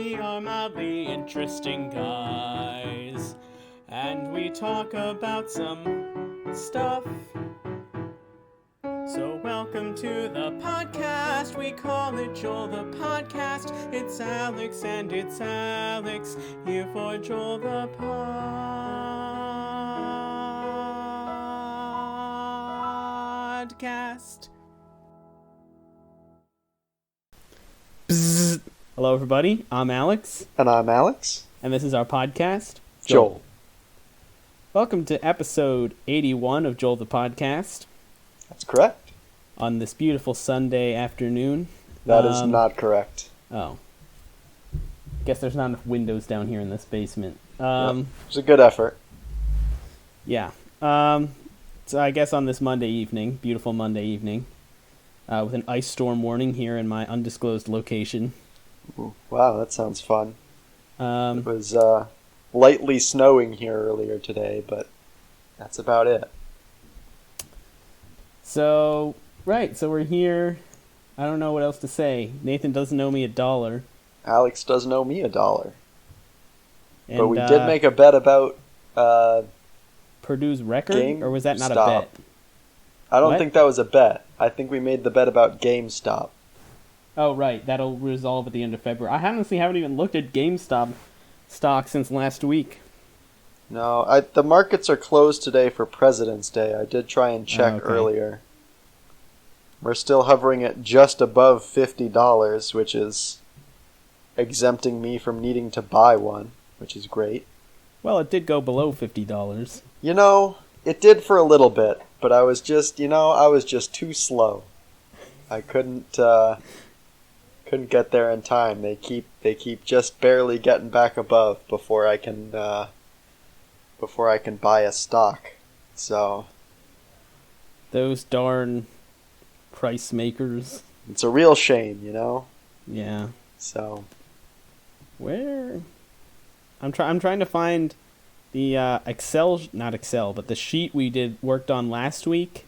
we are mildly interesting guys, and we talk about some stuff. So welcome to the podcast, we call it Joel the Podcast. It's Alex and it's Alex, here for Joel the Podcast. Bzzz. Hello everybody, I'm Alex. And I'm Alex. And this is our podcast, Joel. Welcome to episode 81 of Joel the Podcast. That's correct. On this beautiful Sunday afternoon. That is not correct. Oh. Guess there's not enough windows down here in this basement. Yep. It was a good effort. Yeah. So I guess on this Monday evening, beautiful Monday evening, with an ice storm warning here in my undisclosed location. Ooh, wow, that sounds fun. It It was lightly snowing here earlier today, but that's about it. So we're here. I don't know what else to say. Nathan doesn't owe me $1. Alex doesn't owe me $1. And, But we did make a bet about Purdue's record, or was that not GameStop. a bet? I don't What? think that was a bet. I think we made the bet about GameStop. Oh, right. That'll resolve at the end of February. I honestly haven't even looked at GameStop stock since last week. No, the markets are closed today for President's Day. I did try and check Okay. earlier. We're still hovering at just above $50, which is exempting me from needing to buy one, which is great. Well, it did go below $50. You know, it did for a little bit, but I was just too slow. I couldn't get there in time. They keep just barely getting back above before I can buy a stock. So Those darn price makers. it's a real shame, you know? Yeah. So Where? I'm trying to find the not Excel, but the sheet we worked on last week.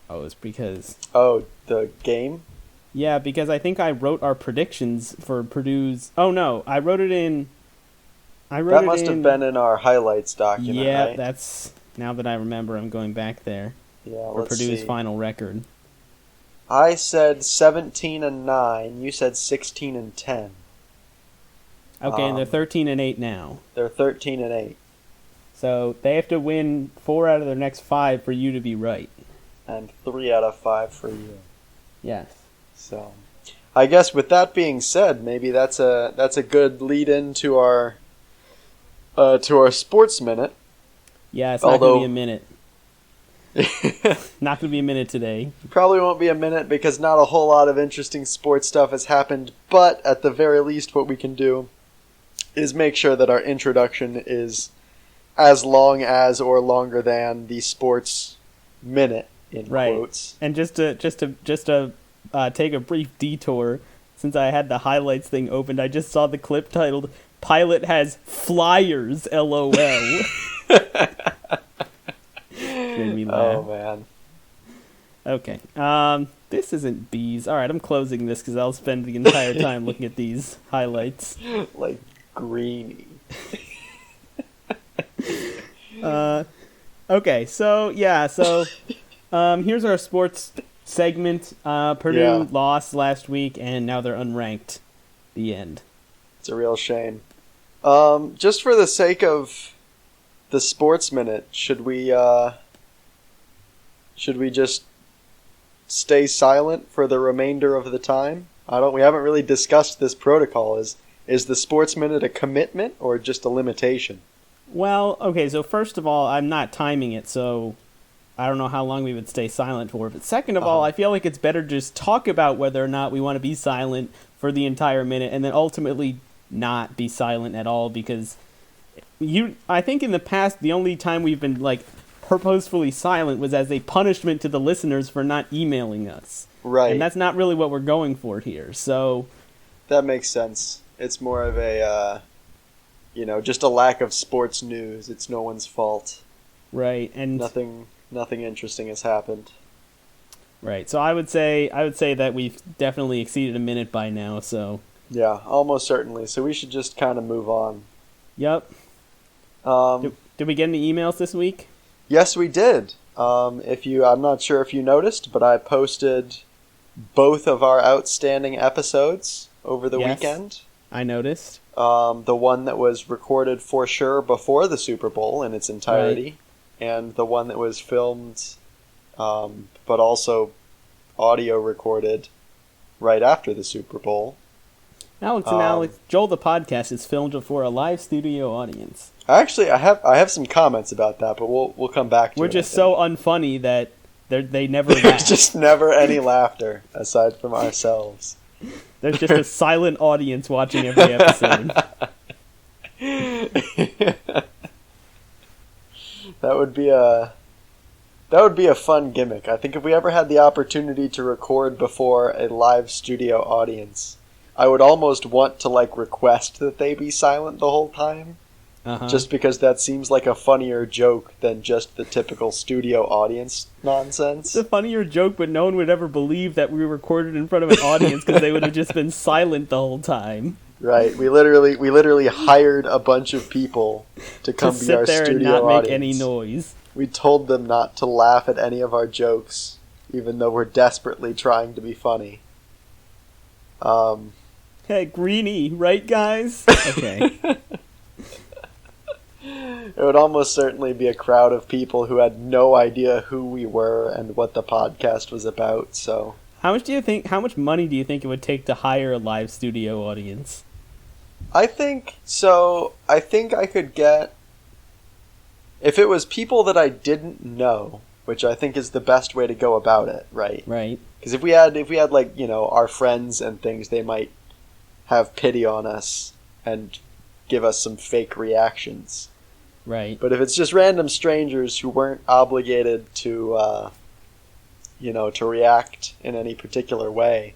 Oh, it's because... oh, the game? Yeah, because I think I wrote our predictions for Purdue's... Oh, no, I wrote it in... That must have been in our highlights document, Yeah, right? that's... Now that I remember, I'm going back there. Yeah, For let's Purdue's see. final record. I said 17-9. You said 16-10. Okay, and they're 13-8 now. They're 13-8. So they have to win 4 out of their next 5 for you to be right. And 3 out of 5 for you. Yes. So, I guess with that being said, maybe that's a good lead into our sports minute. Yeah, it's not going to be a minute. Not going to be a minute today. Probably won't be a minute because not a whole lot of interesting sports stuff has happened, but at the very least what we can do is make sure that our introduction is as long as or longer than the sports minute in Right. quotes. And just to take a brief detour, since I had the highlights thing opened, I just saw the clip titled "Pilot has flyers." LOL. Made me laugh. Oh man. Okay. This isn't bees. All right, I'm closing this because I'll spend the entire time looking at these highlights. Like greeny. Okay, so here's our sports segment. Purdue lost last week, and now they're unranked. The end. It's a real shame. Just for the sake of the sports minute, should we just stay silent for the remainder of the time? We haven't really discussed this protocol. Is the sports minute a commitment or just a limitation? Well, okay, so first of all, I'm not timing it, so I don't know how long we would stay silent for. But second of all, I feel like it's better to just talk about whether or not we want to be silent for the entire minute and then ultimately not be silent at all, because I think in the past, the only time we've been, like, purposefully silent was as a punishment to the listeners for not emailing us. Right. And that's not really what we're going for here, so... That makes sense. It's more of a, just a lack of sports news. It's no one's fault. Right, and... Nothing interesting has happened. Right. So I would say that we've definitely exceeded a minute by now. So Yeah, almost certainly. So we should just kind of move on. Yep. Did we get any emails this week? Yes, we did. I'm not sure if you noticed, but I posted both of our outstanding episodes over the weekend. I noticed. The one that was recorded for sure before the Super Bowl in its entirety, and the one that was filmed, but also audio recorded right after the Super Bowl. Alex, Joel the podcast is filmed before a live studio audience. Actually, I have some comments about that, but we'll come back to it. We're just so unfunny that they never laugh. There's just never any laughter aside from ourselves. There's just a silent audience watching every episode. That would be a fun gimmick. I think if we ever had the opportunity to record before a live studio audience, I would almost want to request that they be silent the whole time. Just because that seems like a funnier joke than just the typical studio audience nonsense. It's a funnier joke, but no one would ever believe that we recorded in front of an audience because they would have just been silent the whole time. Right. We literally hired a bunch of people to come be our studio audience. To sit there and not make any noise. We told them not to laugh at any of our jokes, even though we're desperately trying to be funny. Hey, Greenie, right, guys? Okay. It would almost certainly be a crowd of people who had no idea who we were and what the podcast was about, so... How much money do you think it would take to hire a live studio audience? I think I could get... If it was people that I didn't know, which I think is the best way to go about it, right? Right. Because if we had our friends and things, they might have pity on us and give us some fake reactions. Right. But if it's just random strangers who weren't obligated to, to react in any particular way,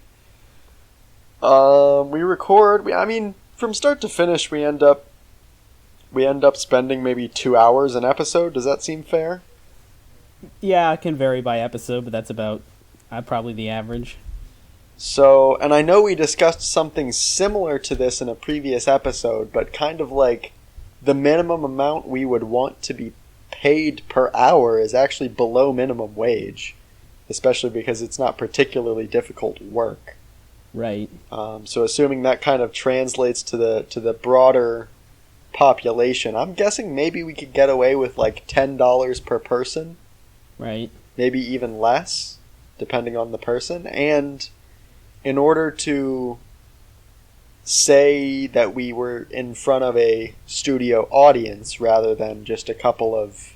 we record. From start to finish, we end up spending maybe 2 hours an episode. Does that seem fair? Yeah, it can vary by episode, but that's about probably the average. So, and I know we discussed something similar to this in a previous episode, but kind of like the minimum amount we would want to be paid per hour is actually below minimum wage, especially because it's not particularly difficult work. Right. So assuming that kind of translates to the broader population, I'm guessing maybe we could get away with $10 per person. Right. Maybe even less, depending on the person. And in order to say that we were in front of a studio audience rather than just a couple of,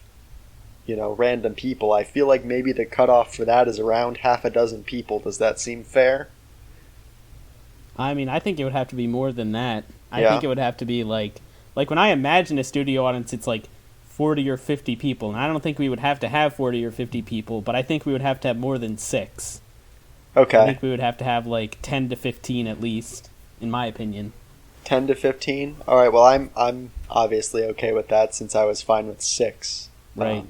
random people, I feel like maybe the cutoff for that is around half a dozen people. Does that seem fair? I think it would have to be more than that. I think it would have to be like when I imagine a studio audience, it's 40 or 50 people. And I don't think we would have to have 40 or 50 people, but I think we would have to have more than 6. Okay. I think we would have to have 10 to 15 at least, in my opinion. 10 to 15? All right, well, I'm obviously okay with that since I was fine with 6. Right.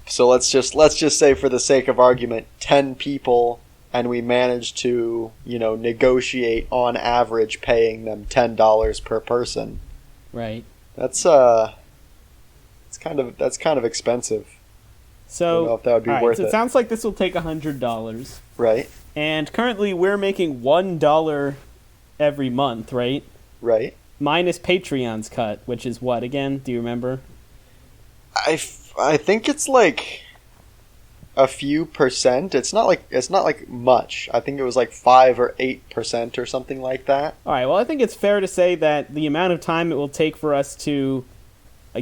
So let's just say, for the sake of argument, 10 people, and we managed to, negotiate on average paying them $10 per person. Right. That's kind of expensive. So, I don't know if that would be worth so it. It sounds like this will take $100. Right. And currently we're making $1 every month, right? Right. Minus Patreon's cut, which is what again? Do you remember? I think it's a few percent. It's not much. I think it was 5 or 8% or something like that. All right. Well, I think it's fair to say that the amount of time it will take for us to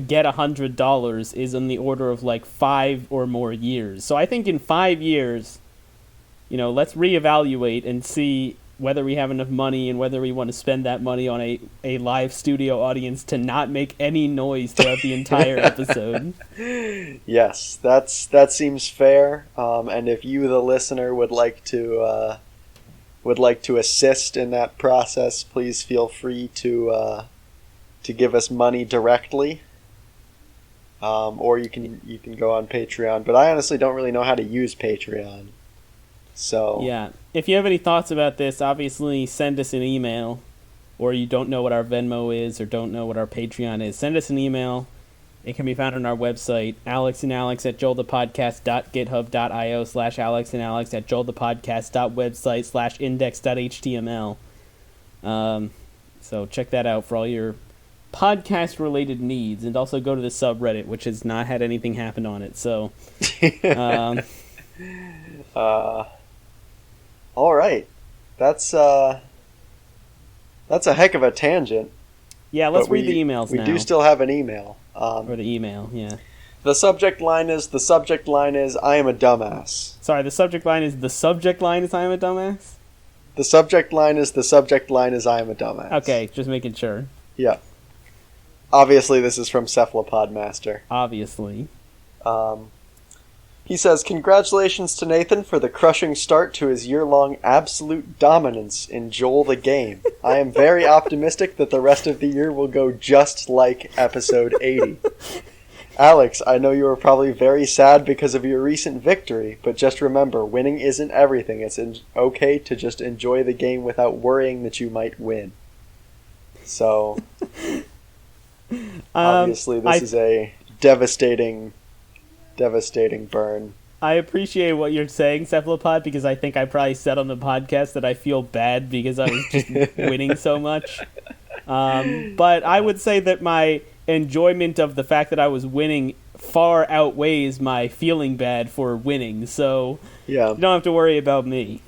get $100 is in the order of 5 or more years. So I think in 5 years, let's reevaluate and see whether we have enough money and whether we want to spend that money on a live studio audience to not make any noise throughout the entire episode. Yes, that seems fair. And if you, the listener, would like to assist in that process, please feel free to give us money directly. Or you can go on Patreon, but I honestly don't really know how to use Patreon. So Yeah. If you have any thoughts about this, obviously send us an email. Or you don't know what our Venmo is or don't know what our Patreon is, send us an email. It can be found on our website, alexandalex@joelthepodcast.github.io/alexandalex@joelthepodcast.website/index.html. So check that out for all your podcast-related needs. And also go to the subreddit, which has not had anything happen on it. So, all right. That's a heck of a tangent. yeah, let's read the emails now. We do still have an email. Or the email, yeah. The subject line is, I am a dumbass. Sorry, the subject line is I am a dumbass? The subject line is, I am a dumbass. Okay, just making sure. Yeah. Obviously, this is from Cephalopod Master. Obviously. He says, congratulations to Nathan for the crushing start to his year-long absolute dominance in Joel the Game. I am very optimistic that the rest of the year will go just like episode 80. Alex, I know you are probably very sad because of your recent victory, but just remember, winning isn't everything. It's okay to just enjoy the game without worrying that you might win. So, obviously this is a devastating burn. I appreciate what you're saying, Cephalopod, because I think I probably said on the podcast that I feel bad because I was just winning so much. But I would say that my enjoyment of the fact that I was winning far outweighs my feeling bad for winning, so yeah. You don't have to worry about me.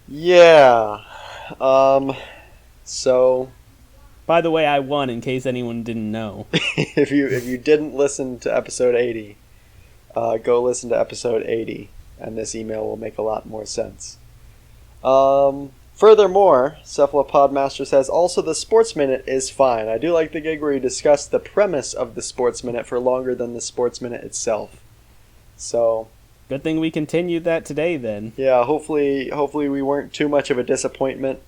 Yeah. So... By the way, I won, in case anyone didn't know. if you didn't listen to episode 80, go listen to episode 80, and this email will make a lot more sense. Furthermore, Cephalopod Master says, also the Sports Minute is fine. I do like the gig where you discuss the premise of the Sports Minute for longer than the Sports Minute itself. So... Good thing we continued that today, then. Yeah, hopefully we weren't too much of a disappointment.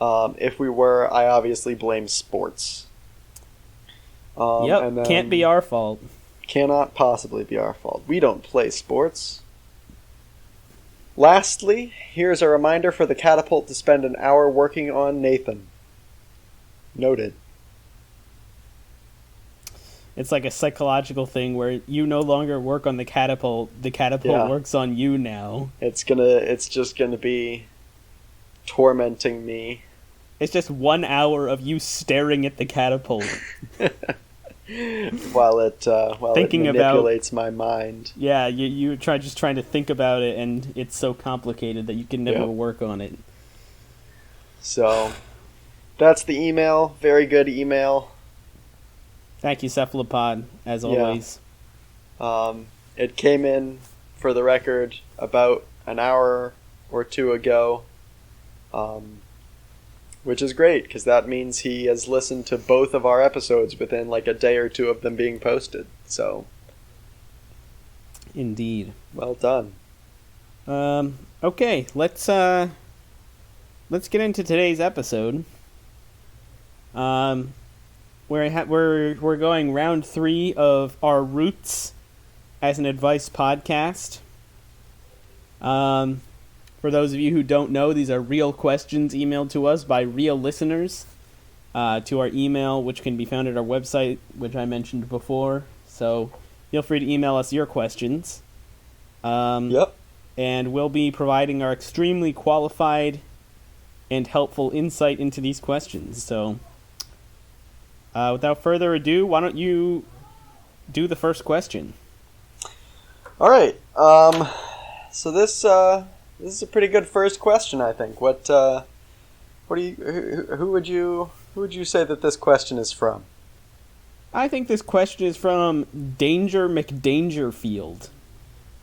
If we were, I obviously blame sports. Yep, can't be our fault. Cannot possibly be our fault. We don't play sports. Lastly, here's a reminder for the Catapult to spend an hour working on Nathan. Noted. It's like a psychological thing where you no longer work on the Catapult works on you now. It's just gonna be tormenting me. It's just 1 hour of you staring at the Catapult. while it manipulates my mind. Yeah, you trying to think about it, and it's so complicated that you can never work on it. So, that's the email. Very good email. Thank you, Cephalopod, as always. It came in, for the record, about an hour or two ago. Which is great, because that means he has listened to both of our episodes within like a day or two of them being posted. So, indeed, well done. Okay, let's get into today's episode. We're going round 3 of our roots as an advice podcast. For those of you who don't know, these are real questions emailed to us by real listeners to our email, which can be found at our website, which I mentioned before. So feel free to email us your questions. Yep. And we'll be providing our extremely qualified and helpful insight into these questions. So without further ado, why don't you do the first question? All right. So this is a pretty good first question, I think. Who would you say that this question is from? I think this question is from Danger McDangerfield.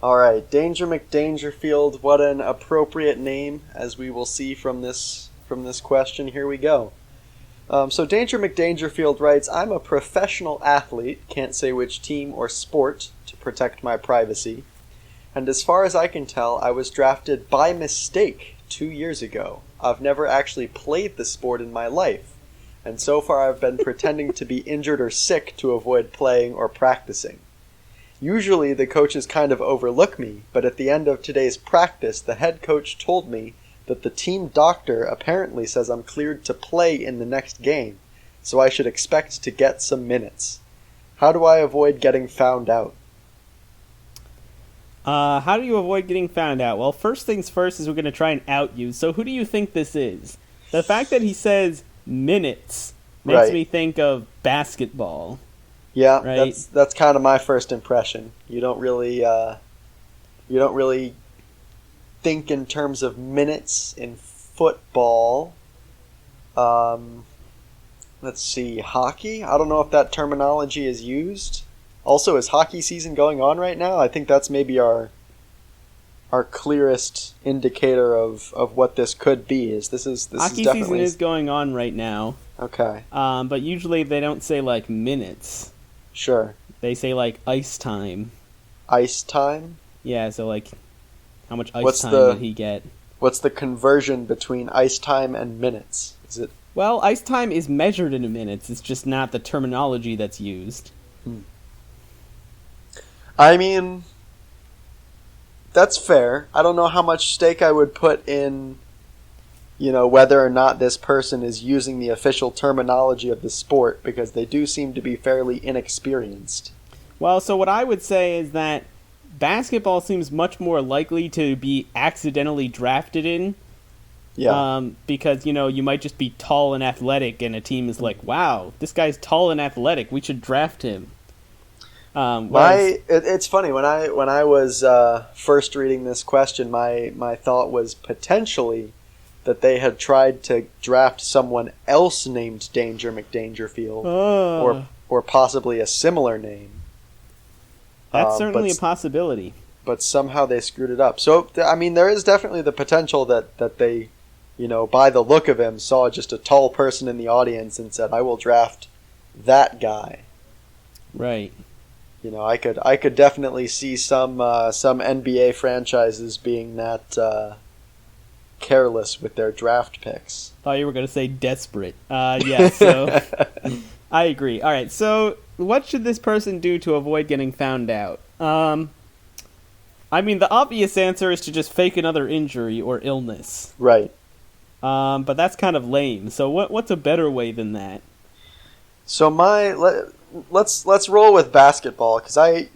All right, Danger McDangerfield. What an appropriate name, as we will see from this question. Here we go. So Danger McDangerfield writes, I'm a professional athlete, can't say which team or sport to protect my privacy. And as far as I can tell, I was drafted by mistake 2 years ago. I've never actually played the sport in my life, and so far I've been pretending to be injured or sick to avoid playing or practicing. Usually the coaches kind of overlook me, but at the end of today's practice, the head coach told me that the team doctor apparently says I'm cleared to play in the next game, so I should expect to get some minutes. How do I avoid getting found out? How do you avoid getting found out? Well, first things first is we're going to try and out you. So who do you think this is? The fact that he says minutes makes me think of basketball. Yeah, right? that's kind of my first impression. You don't really think in terms of minutes in football. Let's see, hockey? I don't know if that terminology is used. Also, is hockey season going on right now? I think that's maybe our clearest indicator of what this could be. This is hockey definitely... season is going on right now. Okay. But usually they don't say like minutes. Sure. They say like ice time. Ice time? Yeah, so like how much ice time did he get? What's the conversion between ice time and minutes? Is it... Well, ice time is measured in minutes. It's just not the terminology that's used. I mean, that's fair. I don't know how much stake I would put in, whether or not this person is using the official terminology of the sport, because they do seem to be fairly inexperienced. Well, so what I would say is that basketball seems much more likely to be accidentally drafted in. Yeah. Because, you might just be tall and athletic, and a team is like, wow, this guy's tall and athletic, we should draft him. It's funny, when I was first reading this question, my thought was potentially that they had tried to draft someone else named Danger McDangerfield, or possibly a similar name. That's certainly a possibility. But somehow they screwed it up. So, I mean, there is definitely the potential that they, by the look of him, saw just a tall person in the audience and said, I will draft that guy. Right. I could definitely see some NBA franchises being that careless with their draft picks. Thought you were going to say desperate. Yeah, so I agree. All right, so what should this person do to avoid getting found out? I mean, the obvious answer is to just fake another injury or illness. Right. But that's kind of lame. So what's a better way than that? So let's roll with basketball, because I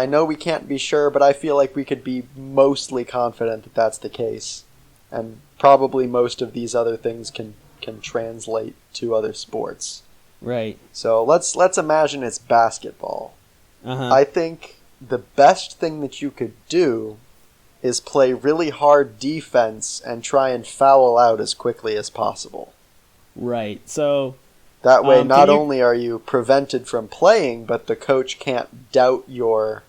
know we can't be sure, but I feel like we could be mostly confident that that's the case, and probably most of these other things can translate to other sports. Right. So let's imagine it's basketball. Uh-huh. I think the best thing that you could do is play really hard defense and try and foul out as quickly as possible. Right. So that way, not only are you prevented from playing, but the coach can't doubt your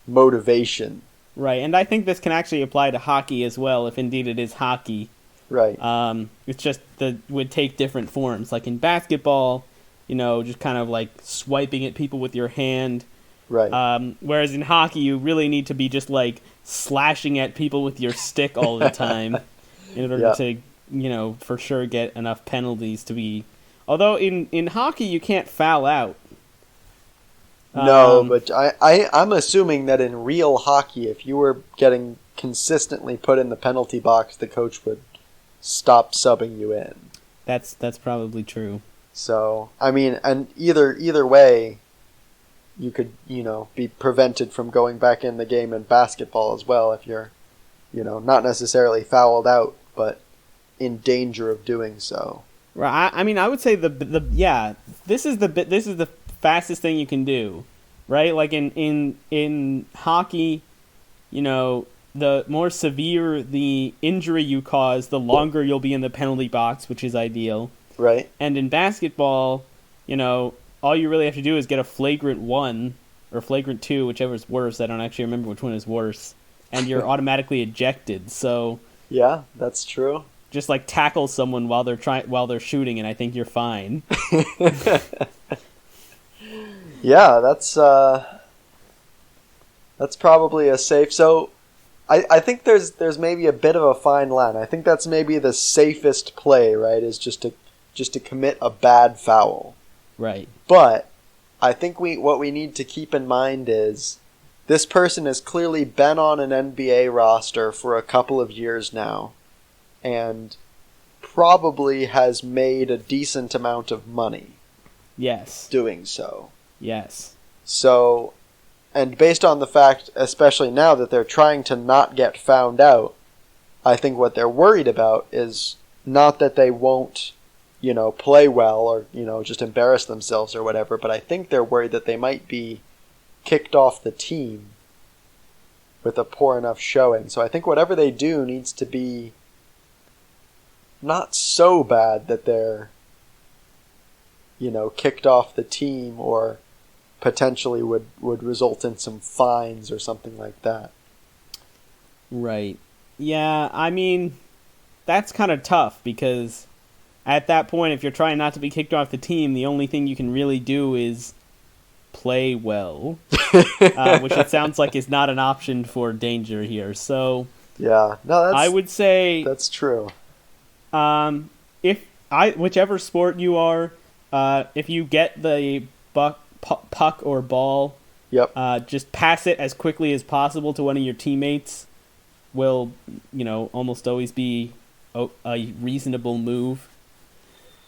motivation. Right, and I think this can actually apply to hockey as well, if indeed it is hockey. Right. It's just would take different forms. Like in basketball, just kind of like swiping at people with your hand. Right. Whereas in hockey, you really need to be just like slashing at people with your stick all the time in order to, for sure get enough penalties to be... Although in hockey, you can't foul out. No, but I'm assuming that in real hockey, if you were getting consistently put in the penalty box, the coach would stop subbing you in. That's probably true. So, I mean, and either way, you could, be prevented from going back in the game in basketball as well if you're, not necessarily fouled out, but in danger of doing so. Right. I mean, I would say this is the fastest thing you can do, right? Like in hockey, the more severe the injury you cause, the longer you'll be in the penalty box, which is ideal. Right. And in basketball, all you really have to do is get a flagrant 1 or flagrant 2, whichever is worse. I don't actually remember which one is worse, and you're automatically ejected. So yeah, that's true. Just like tackle someone while they're shooting, and I think you're fine. Yeah, that's probably a safe. So, I think there's maybe a bit of a fine line. I think that's maybe the safest play, right? Is just to commit a bad foul. Right. But I think what we need to keep in mind is this person has clearly been on an NBA roster for a couple of years now, and probably has made a decent amount of money. Yes. Doing so. Yes. So, and based on the fact, especially now that they're trying to not get found out, I think what they're worried about is not that they won't, play well or, just embarrass themselves or whatever, but I think they're worried that they might be kicked off the team with a poor enough showing. So I think whatever they do needs to be not so bad that they're, kicked off the team or potentially would result in some fines or something like that. Right. Yeah, I mean, that's kind of tough because at that point, if you're trying not to be kicked off the team, the only thing you can really do is play well, which it sounds like is not an option for Danger here. So, yeah, no, I would say that's true. Whichever sport you are, if you get the puck or ball, yep, just pass it as quickly as possible to one of your teammates. Will almost always be a reasonable move.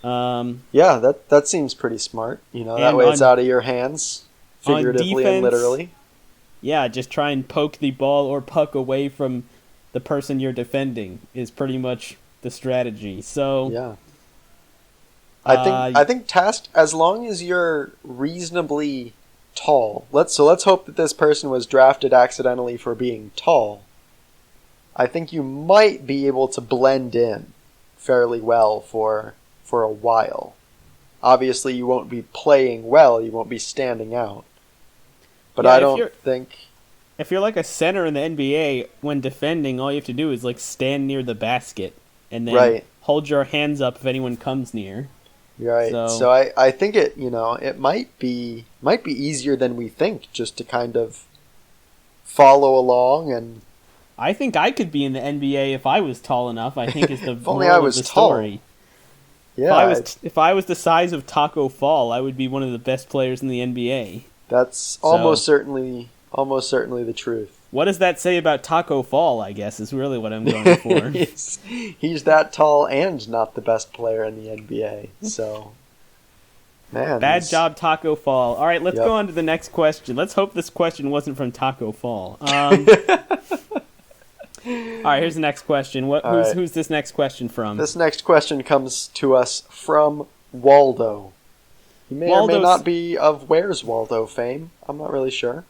Yeah, that seems pretty smart. That way it's out of your hands, figuratively and literally. Yeah, just try and poke the ball or puck away from the person you're defending is pretty much the strategy. So yeah, I think task, as long as you're reasonably tall. Let's hope that this person was drafted accidentally for being tall. I think you might be able to blend in fairly well for a while. Obviously, you won't be playing well, you won't be standing out. But yeah, I don't think... If you're like a center in the NBA, when defending, all you have to do is stand near the basket and then hold your hands up if anyone comes near. Right. So I think it might be easier than we think just to kind of follow along and... I think I could be in the NBA if I was tall enough. I think is the if only I was of the tall. Story. Yeah. If I was the size of Taco Fall, I would be one of the best players in the NBA. That's almost certainly the truth. What does that say about Taco Fall, I guess, is really what I'm going for. He's that tall and not the best player in the NBA. So, man. Bad job, Taco Fall. All right, let's go on to the next question. Let's hope this question wasn't from Taco Fall. All right, here's the next question. Who's this next question from? This next question comes to us from Waldo. He may or may not be of Where's Waldo fame. I'm not really sure.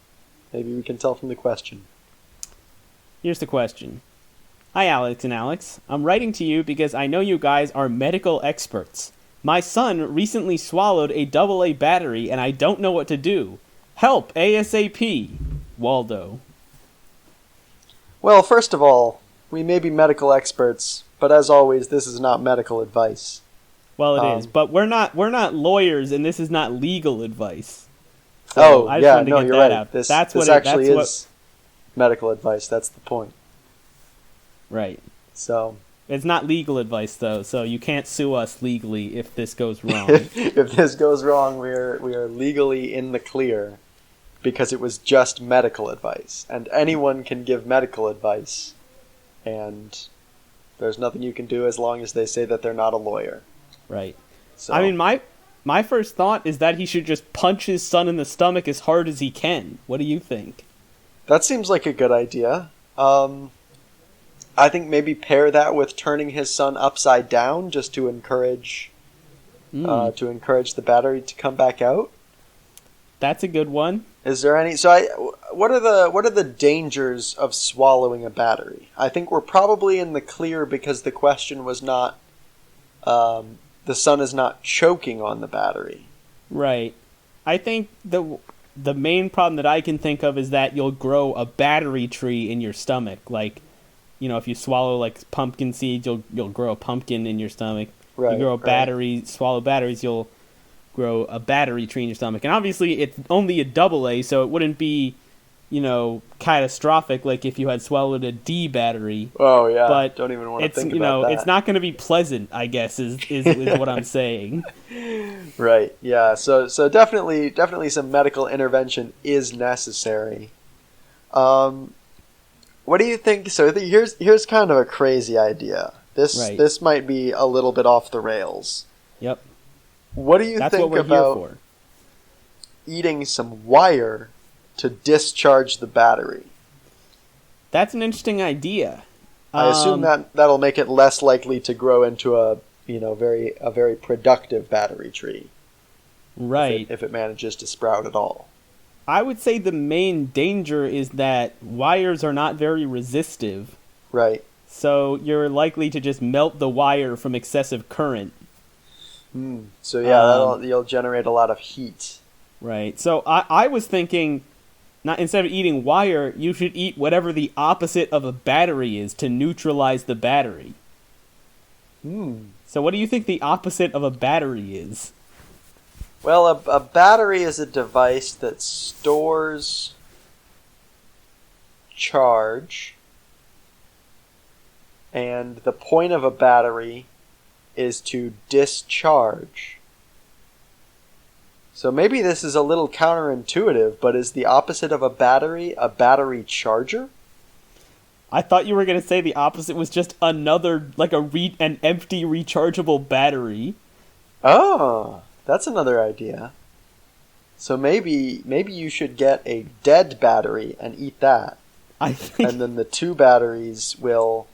Maybe we can tell from the question. Here's the question. Hi, Alex and Alex. I'm writing to you because I know you guys are medical experts. My son recently swallowed a AA battery and I don't know what to do. Help, ASAP. Waldo. Well, first of all, we may be medical experts, but as always, this is not medical advice. Well, it is, but we're not lawyers, and this is not legal advice. So you're right. This actually is medical advice. That's the point. Right. So it's not legal advice, though, so you can't sue us legally if this goes wrong. If this goes wrong, we are legally in the clear. Because it was just medical advice. And anyone can give medical advice. And there's nothing you can do as long as they say that they're not a lawyer. Right. So, I mean, my first thought is that he should just punch his son in the stomach as hard as he can. What do you think? That seems like a good idea. I think maybe pair that with turning his son upside down just to encourage the battery to come back out. That's a good one. Is there any? What are the dangers of swallowing a battery? I think we're probably in the clear because the question was not, the son is not choking on the battery. Right. I think the main problem that I can think of is that you'll grow a battery tree in your stomach. Like, if you swallow pumpkin seeds, you'll grow a pumpkin in your stomach. Right. You grow swallow batteries, you'll grow a battery tree in your stomach. And obviously it's only a AA, so it wouldn't be catastrophic, like if you had swallowed a D battery. Oh yeah, but don't even want to think you about know, that. it's not going to be pleasant, I guess, is what I'm saying. Right. Yeah. So definitely some medical intervention is necessary. What do you think? So here's kind of a crazy idea. This might be a little bit off the rails. Yep. What do you That's think what we're about here for. eating some wire to discharge the battery? That's an interesting idea. I assume that'll make it less likely to grow into a very productive battery tree. Right. If it manages to sprout at all. I would say the main danger is that wires are not very resistive. Right. So you're likely to just melt the wire from excessive current. So yeah, you'll generate a lot of heat. Right. So I was thinking, instead of eating wire, you should eat whatever the opposite of a battery is to neutralize the battery. So what do you think the opposite of a battery is? Well, a battery is a device that stores charge, and the point of a battery is to discharge. So maybe this is a little counterintuitive, but is the opposite of a battery charger? I thought you were going to say the opposite was just another, like an empty rechargeable battery. Oh, that's another idea. So maybe you should get a dead battery and eat that. And then the two batteries will,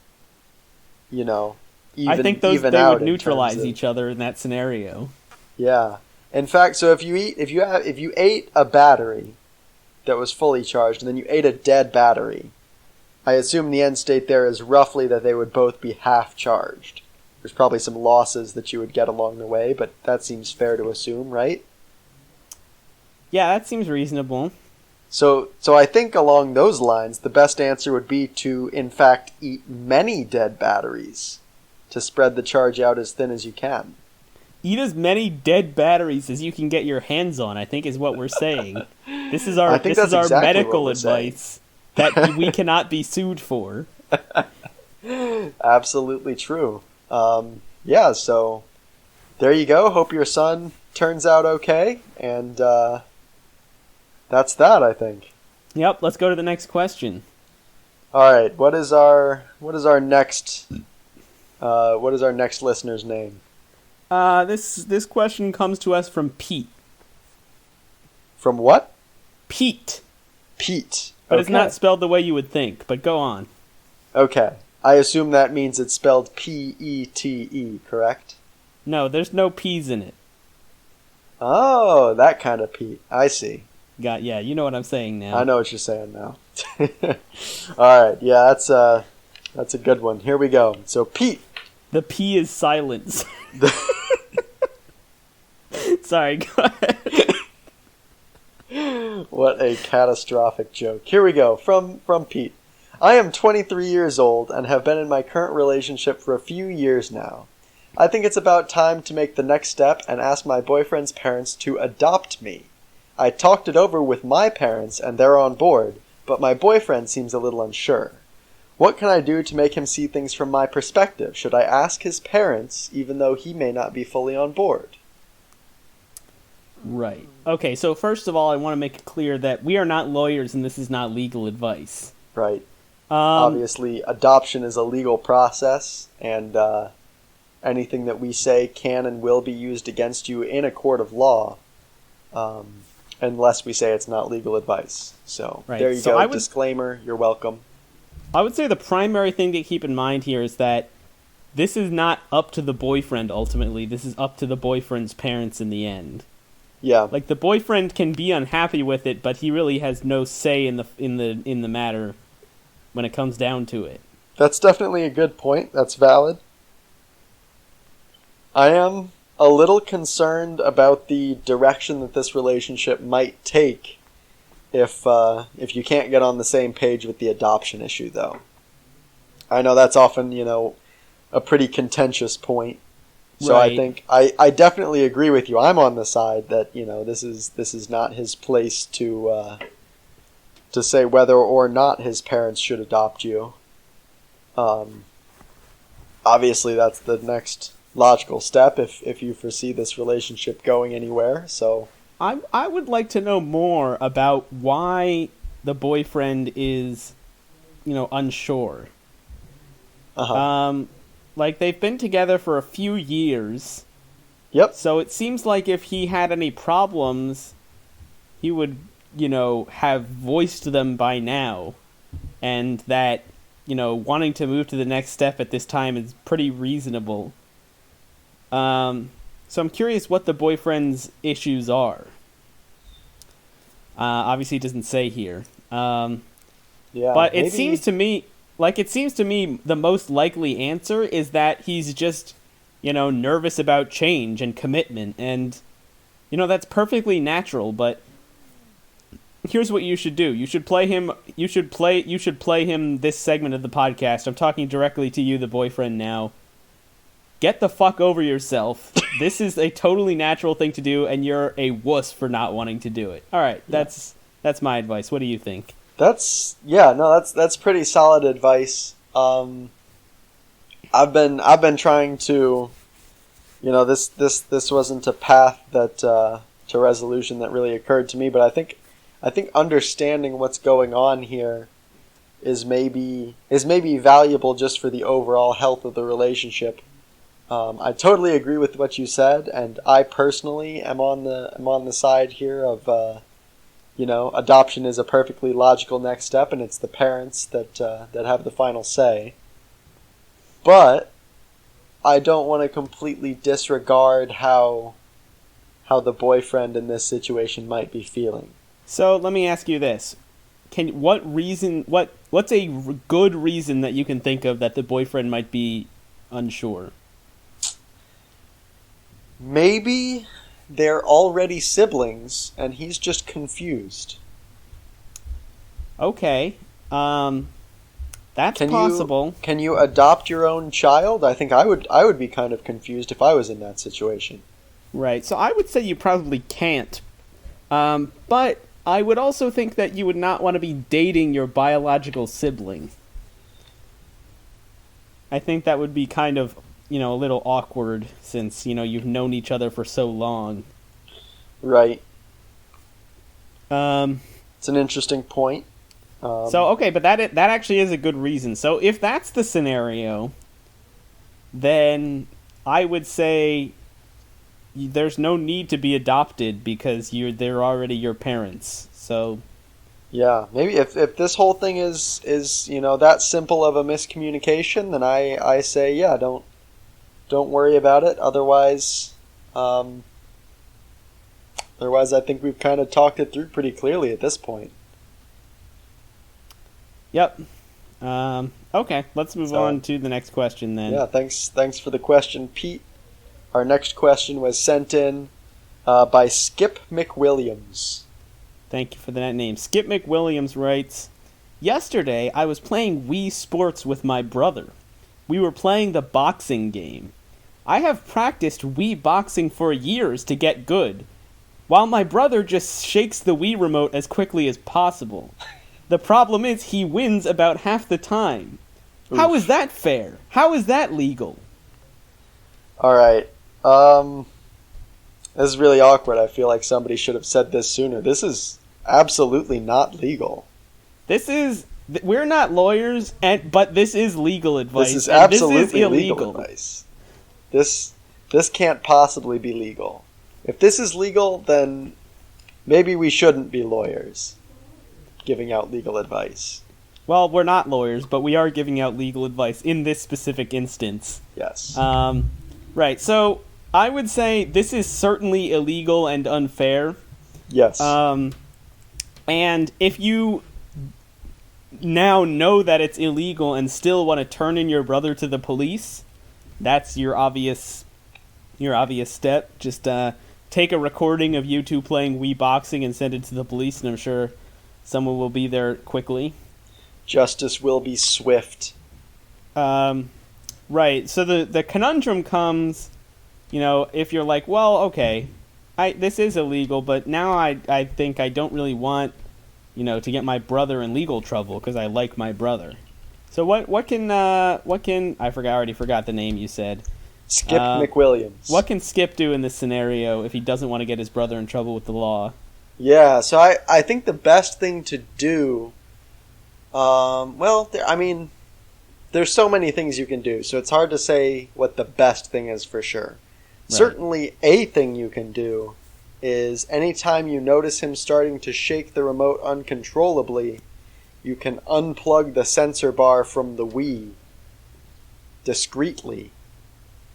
I think they would neutralize each other in that scenario. Yeah. In fact, so if you ate a battery that was fully charged and then you ate a dead battery, I assume the end state there is roughly that they would both be half charged. There's probably some losses that you would get along the way, but that seems fair to assume, right? Yeah, that seems reasonable. So I think along those lines, the best answer would be to, in fact, eat many dead batteries to spread the charge out as thin as you can. Eat as many dead batteries as you can get your hands on, I think is what we're saying. This is our medical advice that we cannot be sued for. Absolutely true. Yeah, so there you go. Hope your son turns out okay, and that's that, I think. Yep, let's go to the next question. All right, what is our next listener's name? This question comes to us from Pete. From what? Pete. Pete. But it's not spelled the way you would think, but go on. Okay. I assume that means it's spelled P-E-T-E, correct? No, there's no P's in it. Oh, that kind of Pete. I see. Yeah, you know what I'm saying now. I know what you're saying now. All right, yeah, that's a good one. Here we go. So, Pete. The P is silence. Sorry, go ahead. What a catastrophic joke. Here we go. From Pete. I am 23 years old and have been in my current relationship for a few years now. I think it's about time to make the next step and ask my boyfriend's parents to adopt me. I talked it over with my parents and they're on board, but my boyfriend seems a little unsure. What can I do to make him see things from my perspective? Should I ask his parents, even though he may not be fully on board? Right. Okay, so first of all, I want to make it clear that we are not lawyers and this is not legal advice. Right. Obviously, adoption is a legal process, and anything that we say can and will be used against you in a court of law, unless we say it's not legal advice. So There you go. Disclaimer, you're welcome. I would say the primary thing to keep in mind here is that this is not up to the boyfriend ultimately. This is up to the boyfriend's parents in the end. Yeah. Like the boyfriend can be unhappy with it, but he really has no say in the matter when it comes down to it. That's definitely a good point. That's valid. I am a little concerned about the direction that this relationship might take if you can't get on the same page with the adoption issue, though. I know that's often, a pretty contentious point. So right. I think I definitely agree with you. I'm on the side that, this is not his place to to say whether or not his parents should adopt you. Obviously, that's the next logical step if you foresee this relationship going anywhere. So I would like to know more about why the boyfriend is, unsure. Like, they've been together for a few years. Yep. So it seems like if he had any problems, he would, have voiced them by now. And that, wanting to move to the next step at this time is pretty reasonable. So I'm curious what the boyfriend's issues are. Obviously, it doesn't say here. But maybe... it seems to me the most likely answer is that he's just, nervous about change and commitment, and that's perfectly natural. But here's what you should do: you should play him this segment of the podcast. I'm talking directly to you, the boyfriend, now. Get the fuck over yourself. This is a totally natural thing to do, and you're a wuss for not wanting to do it. All right, that's my advice. What do you think? That's pretty solid advice. I've been trying to, this wasn't a path that to resolution that really occurred to me, but I think understanding what's going on here is maybe valuable just for the overall health of the relationship. I totally agree with what you said, and I personally am on the side here of adoption is a perfectly logical next step, and it's the parents that have the final say. But I don't want to completely disregard how the boyfriend in this situation might be feeling. So let me ask you this: what's a good reason that you can think of that the boyfriend might be unsure? Maybe they're already siblings, and he's just confused. Okay, that's possible. Can you adopt your own child? I think I would be kind of confused if I was in that situation. Right, so I would say you probably can't. But I would also think that you would not want to be dating your biological sibling. I think that would be kind of, a little awkward since, you've known each other for so long. Right. It's an interesting point. Okay, but that actually is a good reason. So if that's the scenario, then I would say there's no need to be adopted because they're already your parents. So yeah, maybe if this whole thing is that simple of a miscommunication, then I say don't worry about it. Otherwise, I think we've kind of talked it through pretty clearly at this point. Yep. Okay, let's move on to the next question then. Yeah, thanks for the question, Pete. Our next question was sent in by Skip McWilliams. Thank you for that name. Skip McWilliams writes, "Yesterday, I was playing Wii Sports with my brother. We were playing the boxing game. I have practiced Wii boxing for years to get good, while my brother just shakes the Wii remote as quickly as possible. The problem is he wins about half the time. Oof. How is that fair? How is that legal?" All right. This is really awkward. I feel like somebody should have said this sooner. This is absolutely not legal. We're not lawyers, but this is legal advice. This is absolutely legal advice. This can't possibly be legal. If this is legal, then maybe we shouldn't be lawyers giving out legal advice. Well, we're not lawyers, but we are giving out legal advice in this specific instance. Yes. Right, so I would say this is certainly illegal and unfair. Yes. And if you now know that it's illegal and still want to turn in your brother to the police, that's your obvious step. Just take a recording of you two playing Wii Boxing and send it to the police, and I'm sure someone will be there quickly. Justice will be swift. Right, so the conundrum comes, if you're like, well, okay, this is illegal, but now I think I don't really want to get my brother in legal trouble because I like my brother. So what can I already forgot the name you said. Skip McWilliams. What can Skip do in this scenario if he doesn't want to get his brother in trouble with the law? Yeah, so I think the best thing to do, there's so many things you can do, so it's hard to say what the best thing is for sure. Right. Certainly a thing you can do is anytime you notice him starting to shake the remote uncontrollably, you can unplug the sensor bar from the Wii discreetly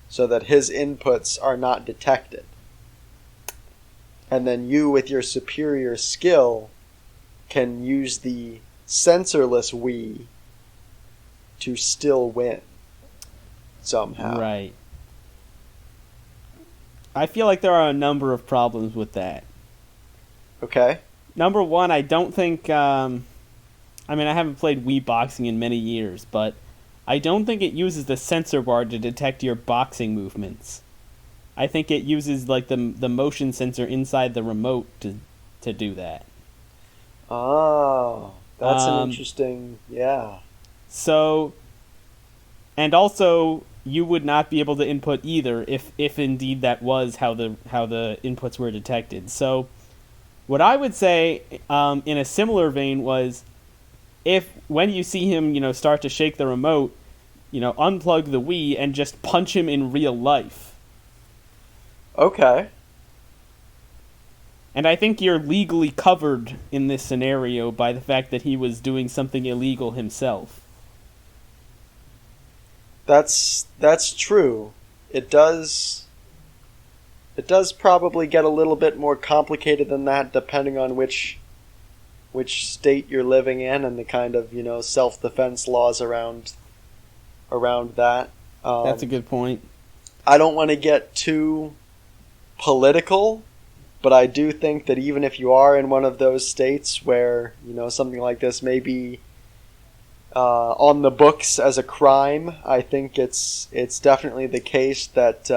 so that his inputs are not detected. And then you, with your superior skill, can use the sensorless Wii to still win somehow. Right. I feel like there are a number of problems with that. Okay. Number one, I don't think... I haven't played Wii Boxing in many years, but I don't think it uses the sensor bar to detect your boxing movements. I think it uses like the motion sensor inside the remote to do that. Oh, that's an interesting... Yeah. So, and also, you would not be able to input either if indeed that was how the inputs were detected. So, what I would say in a similar vein was, if when you see him, start to shake the remote, unplug the Wii and just punch him in real life. Okay. And I think you're legally covered in this scenario by the fact that he was doing something illegal himself. That's true. It does probably get a little bit more complicated than that depending on which state you're living in and the kind of, self-defense laws around that. That's a good point. I don't want to get too political, but I do think that even if you are in one of those states where, something like this may be on the books as a crime, I think it's definitely the case that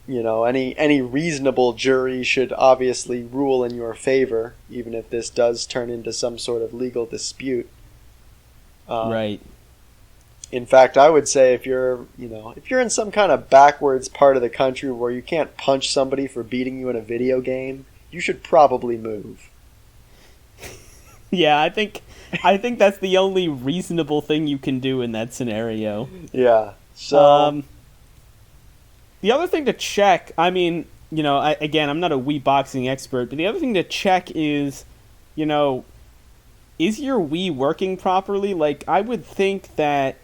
any reasonable jury should obviously rule in your favor, even if this does turn into some sort of legal dispute. Right. In fact, I would say if you're in some kind of backwards part of the country where you can't punch somebody for beating you in a video game, you should probably move. Yeah, I think that's the only reasonable thing you can do in that scenario. Yeah. So the other thing to check, I'm not a Wii Boxing expert, but the other thing to check is, is your Wii working properly? Like, I would think that,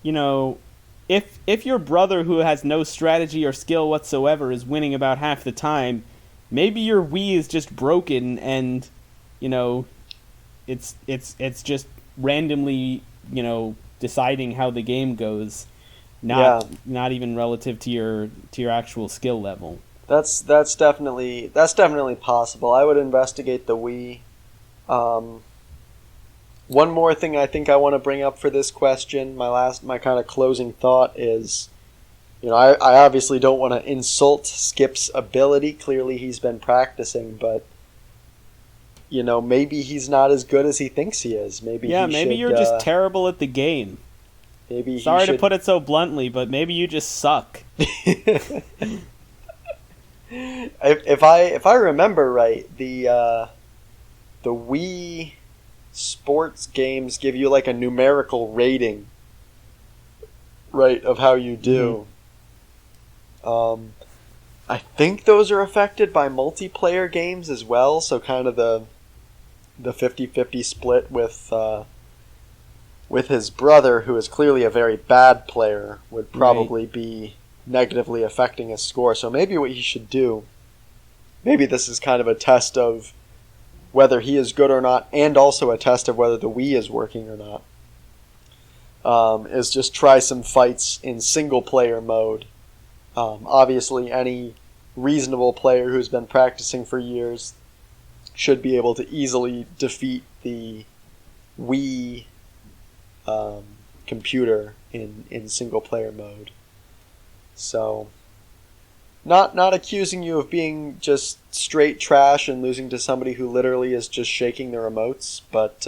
if your brother who has no strategy or skill whatsoever is winning about half the time, maybe your Wii is just broken and, it's just randomly, deciding how the game goes. Not even relative to your actual skill level. That's definitely possible. I would investigate the Wii. One more thing I think I want to bring up for this question, my kind of closing thought is, I obviously don't want to insult Skip's ability. Clearly he's been practicing, but maybe he's not as good as he thinks he is. Maybe you're just terrible at the game. Sorry to put it so bluntly, but maybe you just suck. If I remember right, the Wii sports games give you like a numerical rating, right, of how you do. Mm-hmm. I think those are affected by multiplayer games as well, so kind of the 50-50 split with his brother, who is clearly a very bad player, would probably be negatively affecting his score. So maybe what he should do, maybe this is kind of a test of whether he is good or not, and also a test of whether the Wii is working or not, is just try some fights in single-player mode. Obviously, any reasonable player who's been practicing for years should be able to easily defeat the Wii computer in single-player mode. So, Not accusing you of being just straight trash and losing to somebody who literally is just shaking the remotes, but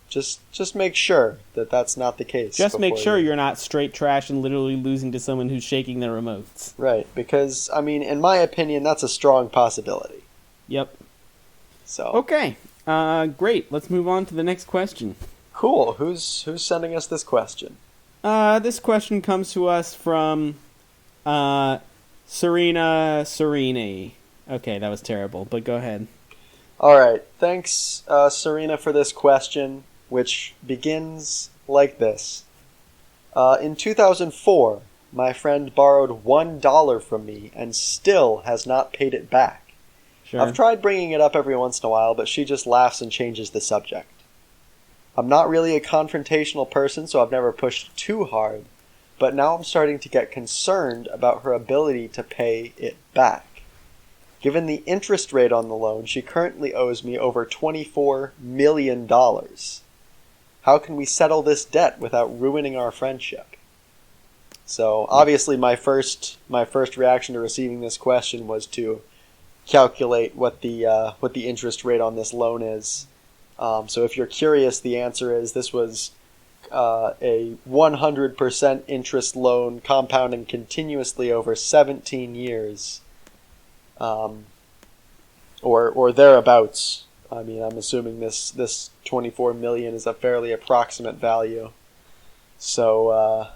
just make sure that that's not the case. Just make sure you're not straight trash and literally losing to someone who's shaking their remotes. Right, because I mean, in my opinion, that's a strong possibility. Yep. So okay, great. Let's move on to the next question. Cool. Who's sending us this question? This question comes to us from Serena Serini. Okay, that was terrible, but go ahead. All right. Thanks, Serena, for this question, which begins like this. In 2004, my friend borrowed $1 from me and still has not paid it back. Sure. I've tried bringing it up every once in a while, but she just laughs and changes the subject. I'm not really a confrontational person, so I've never pushed too hard, but now I'm starting to get concerned about her ability to pay it back. Given the interest rate on the loan, she currently owes me over $24 million. How can we settle this debt without ruining our friendship? So obviously my first reaction to receiving this question was to calculate what the interest rate on this loan is. So if you're curious, the answer is this was a 100% interest loan compounding continuously over 17 years, or thereabouts. I mean, I'm assuming this 24 million is a fairly approximate value. So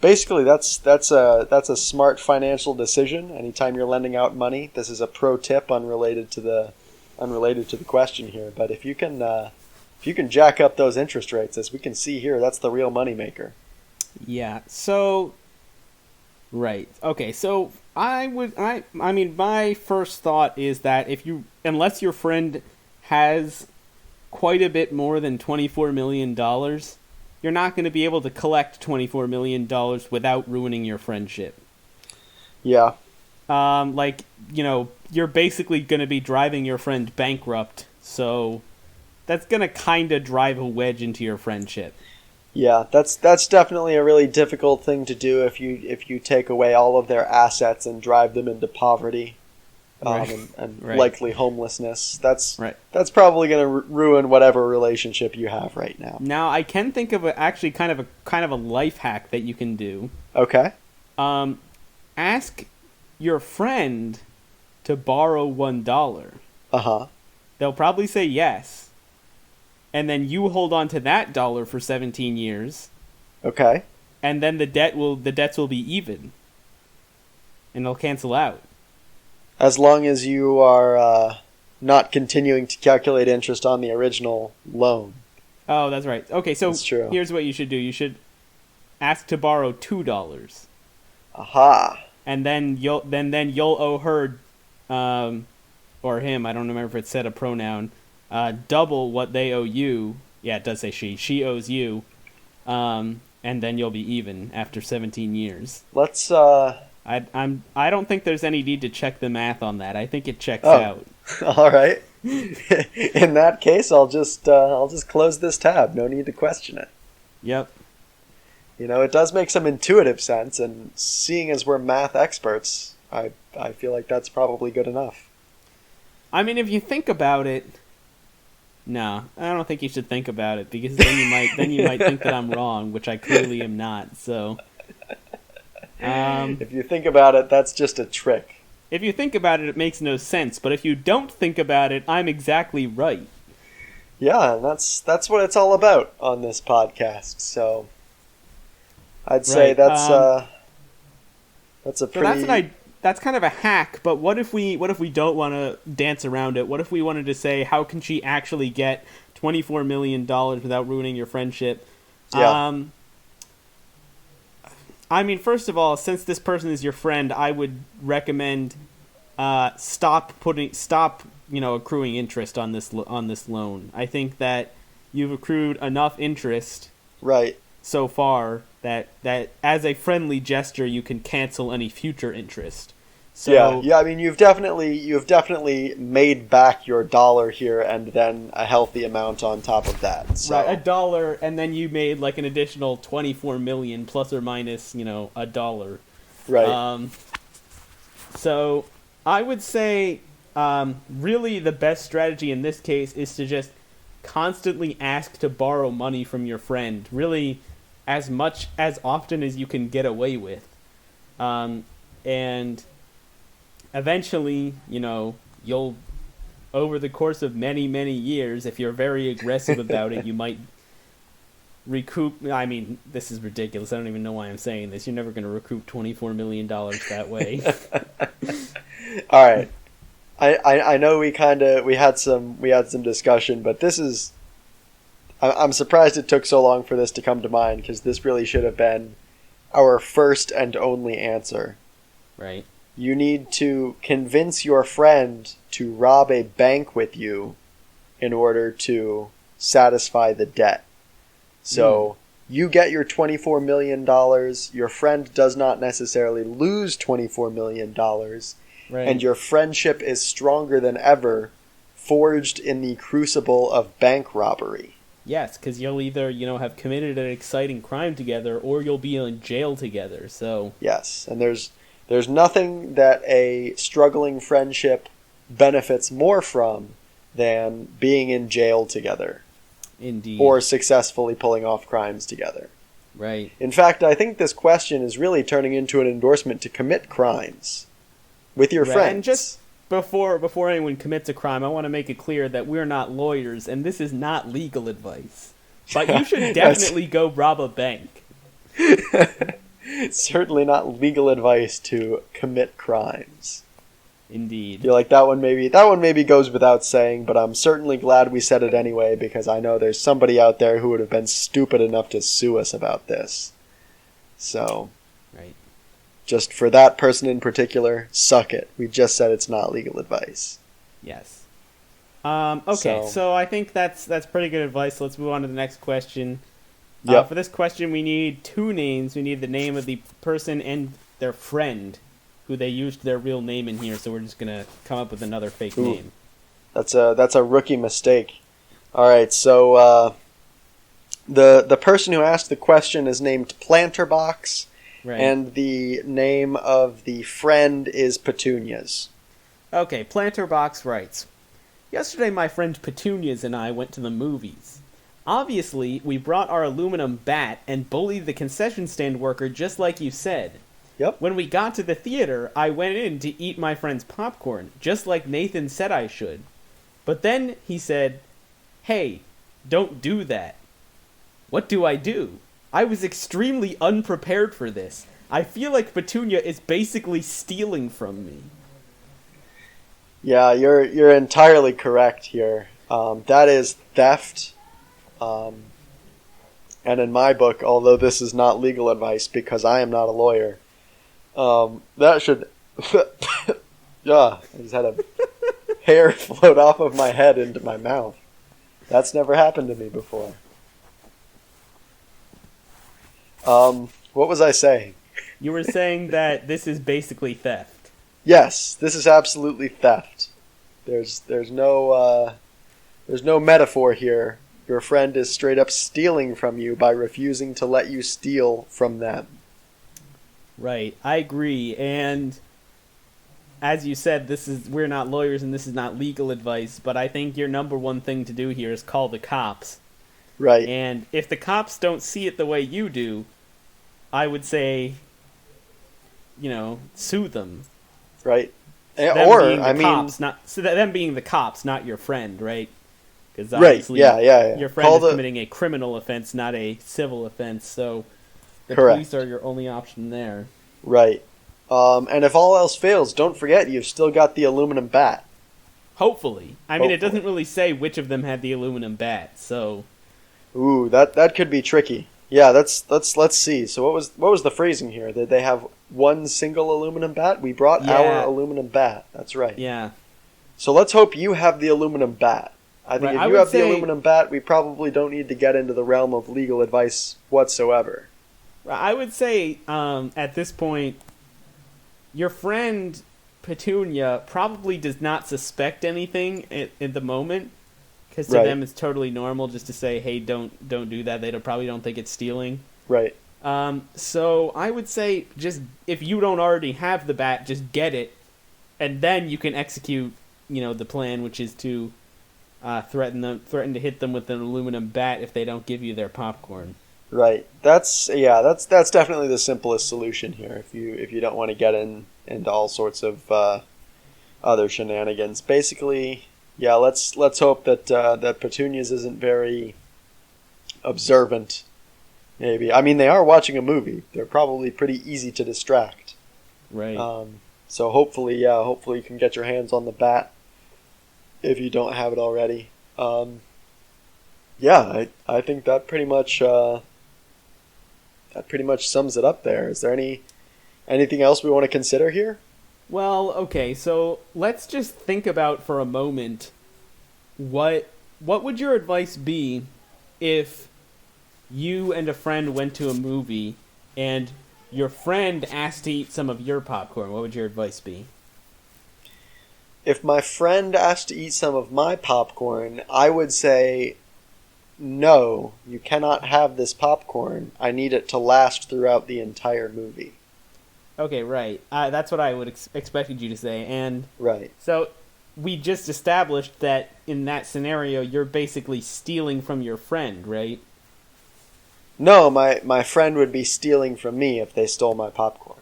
basically, that's a smart financial decision. Anytime you're lending out money, this is a pro tip unrelated to the question here. But if you can jack up those interest rates, as we can see here, that's the real moneymaker. Yeah. So, right. Okay. So I mean, my first thought is that unless your friend has quite a bit more than $24 million, you're not going to be able to collect $24 million without ruining your friendship. Yeah. You're basically going to be driving your friend bankrupt, so that's going to kind of drive a wedge into your friendship. Yeah, that's definitely a really difficult thing to do if you take away all of their assets and drive them into poverty, and right. Likely homelessness. That's right. That's probably going to ruin whatever relationship you have right now. Now, I can think of actually kind of a life hack that you can do. Okay. Ask your friend to borrow $1. Uh-huh. They'll probably say yes. And then you hold on to that dollar for 17 years. Okay. And then the debts will be even. And they'll cancel out. As long as you are not continuing to calculate interest on the original loan. Oh, that's right. Okay, so that's true. Here's what you should do. You should ask to borrow $2. Aha. And then you'll owe her, or him. I don't remember if it said a pronoun. Double what they owe you. Yeah, it does say she. She owes you. And then you'll be even after 17 years. Let's. I don't think there's any need to check the math on that. I think it checks out. All right. In that case, I'll just close this tab. No need to question it. Yep. It does make some intuitive sense, and seeing as we're math experts, I feel like that's probably good enough. I mean, if you think about it, no, I don't think you should think about it, because then you might think that I'm wrong, which I clearly am not. So, if you think about it, that's just a trick. If you think about it, it makes no sense. But if you don't think about it, I'm exactly right. Yeah, and that's what it's all about on this podcast. So, I'd say that's a pretty. That's kind of a hack, but what if we don't want to dance around it? What if we wanted to say, how can she actually get $24 million without ruining your friendship? Yeah. I mean, first of all, since this person is your friend, I would recommend stop accruing interest on this loan. I think that you've accrued enough interest, right, so far that as a friendly gesture you can cancel any future interest. So yeah. I mean, you've definitely made back your dollar here, and then a healthy amount on top of that. So. Right, $1, and then you made like an additional 24 million plus or minus $1. Right. So I would say really the best strategy in this case is to just constantly ask to borrow money from your friend, really as often as you can get away with. And eventually, you'll, over the course of many, many years, if you're very aggressive about it, you might recoup. I mean, this is ridiculous. I don't even know why I'm saying this. You're never going to recoup $24 million that way. All right. I know we had some discussion, but this is, I'm surprised it took so long for this to come to mind, because this really should have been our first and only answer. Right. You need to convince your friend to rob a bank with you in order to satisfy the debt. So you get your $24 million, your friend does not necessarily lose $24 million, Right. and your friendship is stronger than ever, forged in the crucible of bank robbery. Yes, because you'll either, have committed an exciting crime together, or you'll be in jail together, so... Yes, and there's nothing that a struggling friendship benefits more from than being in jail together. Indeed. Or successfully pulling off crimes together. Right. In fact, I think this question is really turning into an endorsement to commit crimes with your friends. And just before anyone commits a crime, I want to make it clear that we're not lawyers, and this is not legal advice. But you should definitely go rob a bank. Certainly not legal advice to commit crimes. Indeed. I feel like that one maybe goes without saying, but I'm certainly glad we said it anyway, because I know there's somebody out there who would have been stupid enough to sue us about this. So, right. Just for that person in particular, suck it. We just said it's not legal advice. Yes. Okay, so I think that's pretty good advice. Let's move on to the next question. Yep. For this question, we need two names. We need the name of the person and their friend, who they used their real name in here, so we're just going to come up with another fake name. That's a rookie mistake. All right, so the person who asked the question is named Planterbox, right. And the name of the friend is Petunias. Okay, Planterbox writes, "Yesterday my friend Petunias and I went to the movies. Obviously, we brought our aluminum bat and bullied the concession stand worker just like you said. Yep. When we got to the theater, I went in to eat my friend's popcorn, just like Nathan said I should. But then he said, 'Hey, don't do that.' What do I do? I was extremely unprepared for this. I feel like Petunia is basically stealing from me." Yeah, you're entirely correct here. That is theft. And in my book, although this is not legal advice because I am not a lawyer, that should... yeah, I just had a hair float off of my head into my mouth. That's never happened to me before. What was I saying? You were saying that this is basically theft. Yes, this is absolutely theft. There's no metaphor here. Your friend is straight up stealing from you by refusing to let you steal from them. Right, I agree. And as you said, we're not lawyers and this is not legal advice, but I think your number one thing to do here is call the cops. Right. And if the cops don't see it the way you do, I would say, sue them. Right. Them being the cops, not your friend, right? Because obviously, yeah. Your friend is committing a criminal offense, not a civil offense. So the police are your only option there. Right. And if all else fails, don't forget you've still got the aluminum bat. Hopefully. I mean, it doesn't really say which of them had the aluminum bat, so. Ooh, that could be tricky. Yeah, let's see. So what was the phrasing here? Did they have one single aluminum bat? We brought our aluminum bat. That's right. Yeah. So let's hope you have the aluminum bat. I think if you have the aluminum bat, we probably don't need to get into the realm of legal advice whatsoever. I would say, at this point, your friend Petunia probably does not suspect anything at the moment, because to them it's totally normal just to say, "Hey, don't do that." They probably don't think it's stealing. Right. So I would say just if you don't already have the bat, just get it, and then you can execute, the plan, which is to threaten to hit them with an aluminum bat if they don't give you their popcorn. Right. That's definitely the simplest solution here. If you don't want to get into all sorts of other shenanigans, basically, yeah. Let's hope that that Petunias isn't very observant. Maybe. I mean, they are watching a movie. They're probably pretty easy to distract. Right. So hopefully you can get your hands on the bat if you don't have it already. I think that pretty much sums it up there. Is there anything else we want to consider here? Well, okay, so let's just think about for a moment what would your advice be if you and a friend went to a movie and your friend asked to eat some of your popcorn? What would your advice be? If my friend asked to eat some of my popcorn, I would say, no, you cannot have this popcorn. I need it to last throughout the entire movie. Okay, right. That's what I would expected you to say. And right. So we just established that in that scenario, you're basically stealing from your friend, right? No, my friend would be stealing from me if they stole my popcorn.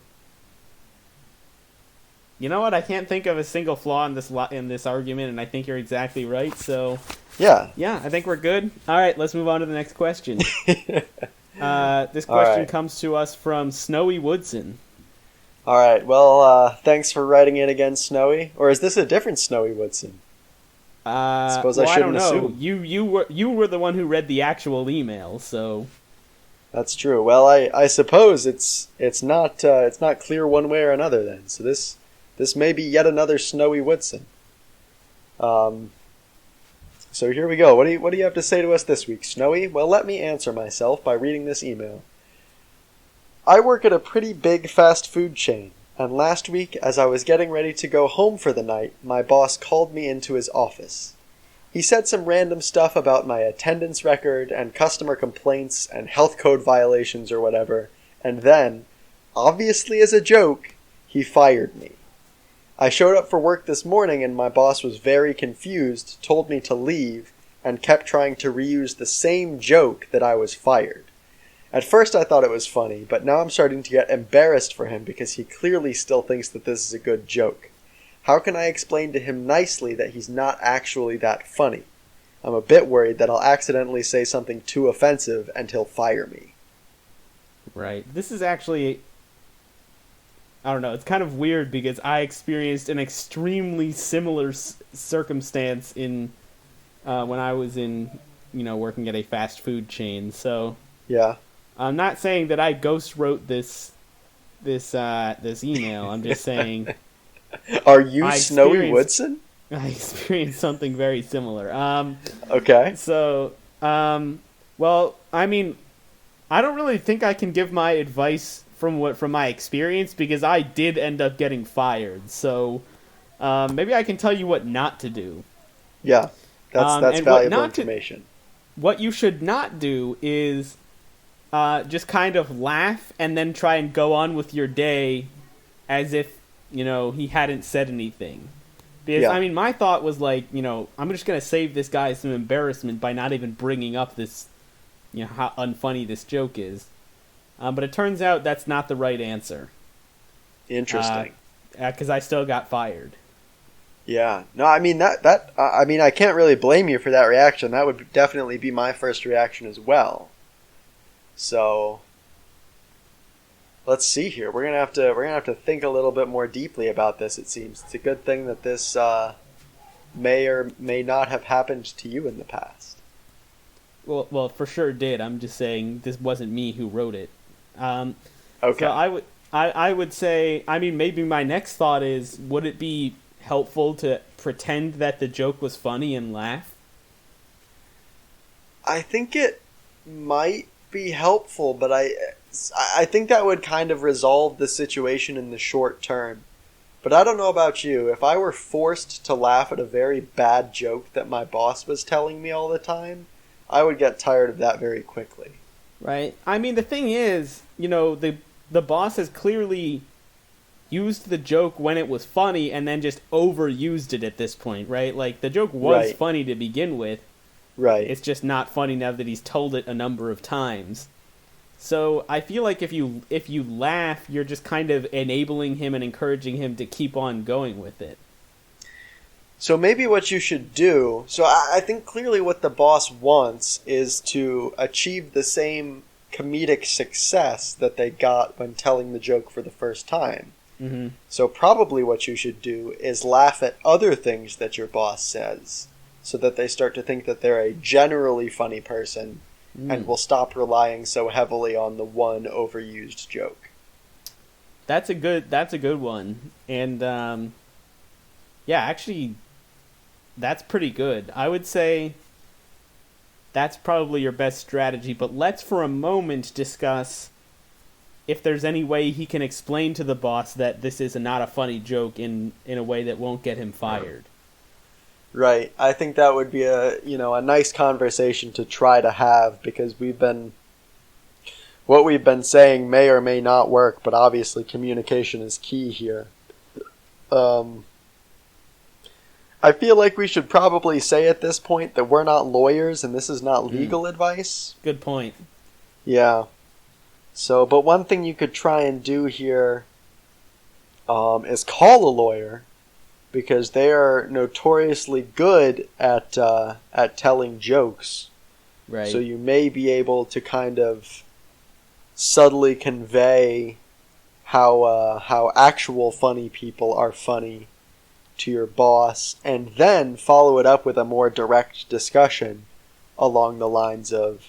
You know what? I can't think of a single flaw in this argument, and I think you're exactly right. So yeah, I think we're good. All right, let's move on to the next question. This question comes to us from Snowy Woodson. All right. Well, thanks for writing in again, Snowy. Or is this a different Snowy Woodson? Suppose I shouldn't assume. You were the one who read the actual email, so. That's true. Well, I suppose it's not clear one way or another then. So this may be yet another Snowy Woodson. So here we go. What do you have to say to us this week, Snowy? Well, let me answer myself by reading this email. I work at a pretty big fast food chain, and last week, as I was getting ready to go home for the night, my boss called me into his office. He said some random stuff about my attendance record and customer complaints and health code violations or whatever, and then, obviously as a joke, he fired me. I showed up for work this morning and my boss was very confused, told me to leave, and kept trying to reuse the same joke that I was fired. At first I thought it was funny, but now I'm starting to get embarrassed for him because he clearly still thinks that this is a good joke. How can I explain to him nicely that he's not actually that funny? I'm a bit worried that I'll accidentally say something too offensive and he'll fire me. Right. This is actually, I don't know, it's kind of weird because I experienced an extremely similar circumstance in when I was working at a fast food chain. So yeah, I'm not saying that I ghost wrote this email. I'm just saying. Are you Snowy Woodson? I experienced something very similar. Okay. So, well, I mean, I don't really think I can give my advice from my experience because I did end up getting fired. So, maybe I can tell you what not to do. Yeah, that's valuable information. What you should not do is just kind of laugh and then try and go on with your day as if he hadn't said anything. Because, I mean, my thought was like, I'm just going to save this guy some embarrassment by not even bringing up this, how unfunny this joke is. But it turns out that's not the right answer. Interesting. Because I still got fired. Yeah. No, I mean, I can't really blame you for that reaction. That would definitely be my first reaction as well. So let's see here. We're gonna have to think a little bit more deeply about this. It seems it's a good thing that this may or may not have happened to you in the past. Well, for sure did. I'm just saying this wasn't me who wrote it. Okay. So I would say, I mean, maybe my next thought is, would it be helpful to pretend that the joke was funny and laugh? I think it might be helpful, but I think that would kind of resolve the situation in the short term. But I don't know about you. If I were forced to laugh at a very bad joke that my boss was telling me all the time, I would get tired of that very quickly. Right. I mean, the thing is, the boss has clearly used the joke when it was funny and then just overused it at this point, right? Like the joke was Right. funny to begin with. Right. It's just not funny now that he's told it a number of times. So I feel like if you laugh, you're just kind of enabling him and encouraging him to keep on going with it. So maybe what you should do, so I think clearly what the boss wants is to achieve the same comedic success that they got when telling the joke for the first time. Mm-hmm. So probably what you should do is laugh at other things that your boss says, so that they start to think that they're a generally funny person and will stop relying so heavily on the one overused joke. That's a good one. And yeah, actually that's pretty good. I would say that's probably your best strategy, but let's for a moment discuss if there's any way he can explain to the boss that this is not a funny joke in a way that won't get him fired. Right. I think that would be a nice conversation to try to have, because what we've been saying may or may not work, but obviously communication is key here. I feel like we should probably say at this point that we're not lawyers and this is not legal advice. Good point. Yeah. So, but one thing you could try and do here is call a lawyer, because they are notoriously good at telling jokes. Right. So you may be able to kind of subtly convey how actual funny people are funny to your boss, and then follow it up with a more direct discussion along the lines of,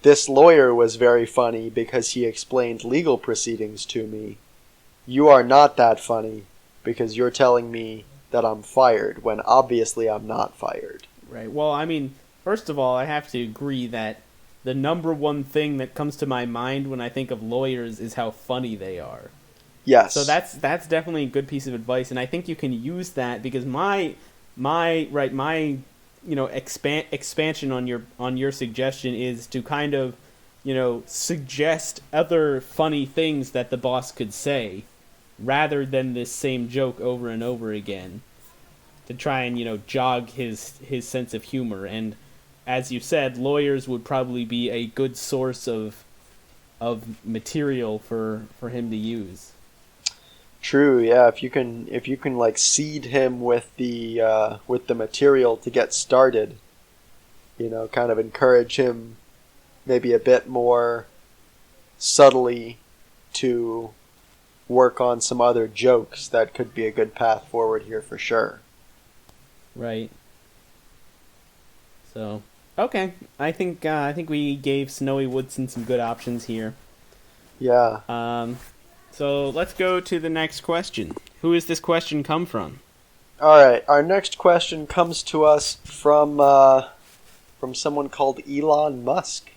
"This lawyer was very funny because he explained legal proceedings to me. You are not that funny because you're telling me that I'm fired when obviously I'm not fired." Right. Well, I mean, first of all, I have to agree that the number one thing that comes to my mind when I think of lawyers is how funny they are. Yes. So that's definitely a good piece of advice, and I think you can use that, because my expansion on your suggestion is to kind of suggest other funny things that the boss could say, rather than this same joke over and over again, to try and jog his sense of humor. And as you said, lawyers would probably be a good source of material for him to use. True, yeah. If you can like seed him with the material to get started, kind of encourage him maybe a bit more subtly to work on some other jokes, that could be a good path forward here for sure. Right. So, okay. I think we gave Snowy Woodson some good options here. Yeah. So let's go to the next question. Who does this question come from? All right. Our next question comes to us from someone called Elon Musk.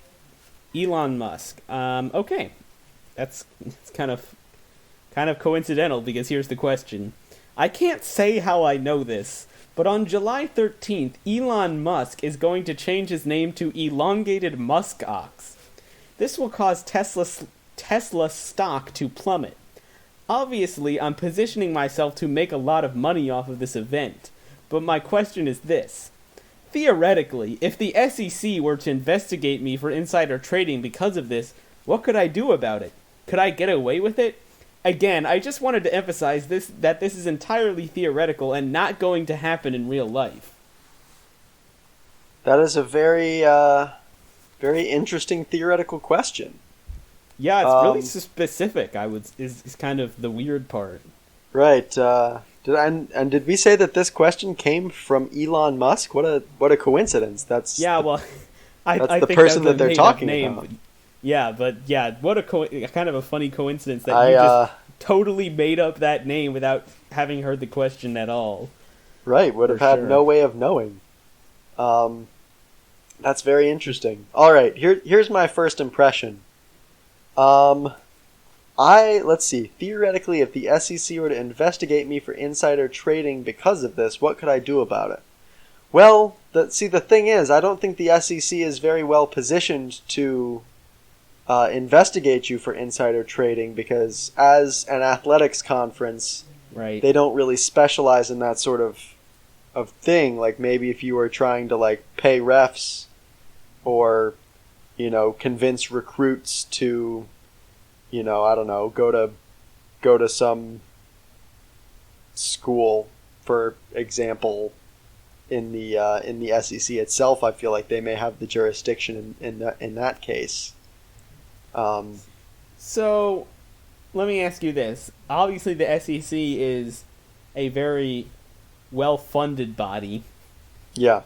Elon Musk. Okay. It's kind of coincidental, because here's the question. I can't say how I know this, but on July 13th, Elon Musk is going to change his name to Elongated Muskox. This will cause Tesla stock to plummet. Obviously, I'm positioning myself to make a lot of money off of this event, but my question is this. Theoretically, if the SEC were to investigate me for insider trading because of this, what could I do about it? Could I get away with it? Again, I just wanted to emphasize that this is entirely theoretical and not going to happen in real life. That is a very very interesting theoretical question. Yeah, it's really specific. Is kind of the weird part. Right. Did we say that this question came from Elon Musk? What a coincidence. That's well, I the think person that's that they're talking about. Yeah, but what a kind of a funny coincidence that you just totally made up that name without having heard the question at all. Right. Would have had no way of knowing. That's very interesting. All right. Here's my first impression. Let's see. Theoretically, if the SEC were to investigate me for insider trading because of this, what could I do about it? Well, the thing is, I don't think the SEC is very well positioned to investigate you for insider trading, because as an athletics conference, Right. they don't really specialize in that sort of thing. Like maybe if you were trying to like pay refs or, convince recruits to, I don't know, go to some school, for example, in the SEC itself, I feel like they may have the jurisdiction in that case. So, let me ask you this. Obviously, the SEC is a very well-funded body. Yeah.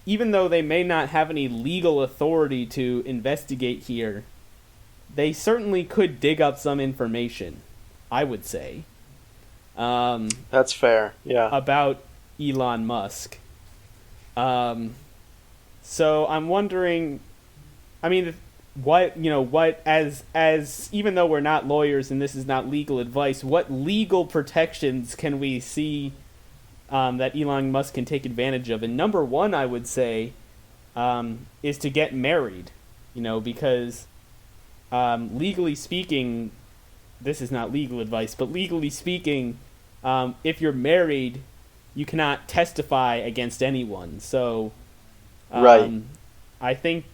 Even though they may not have any legal authority to investigate here, they certainly could dig up some information, I would say. That's fair. Yeah. About Elon Musk. So I'm wondering, as even though we're not lawyers and this is not legal advice, what legal protections can we see that Elon Musk can take advantage of? And number one, I would say, is to get married, because legally speaking, this is not legal advice, but legally speaking, if you're married, you cannot testify against anyone. So, right. I think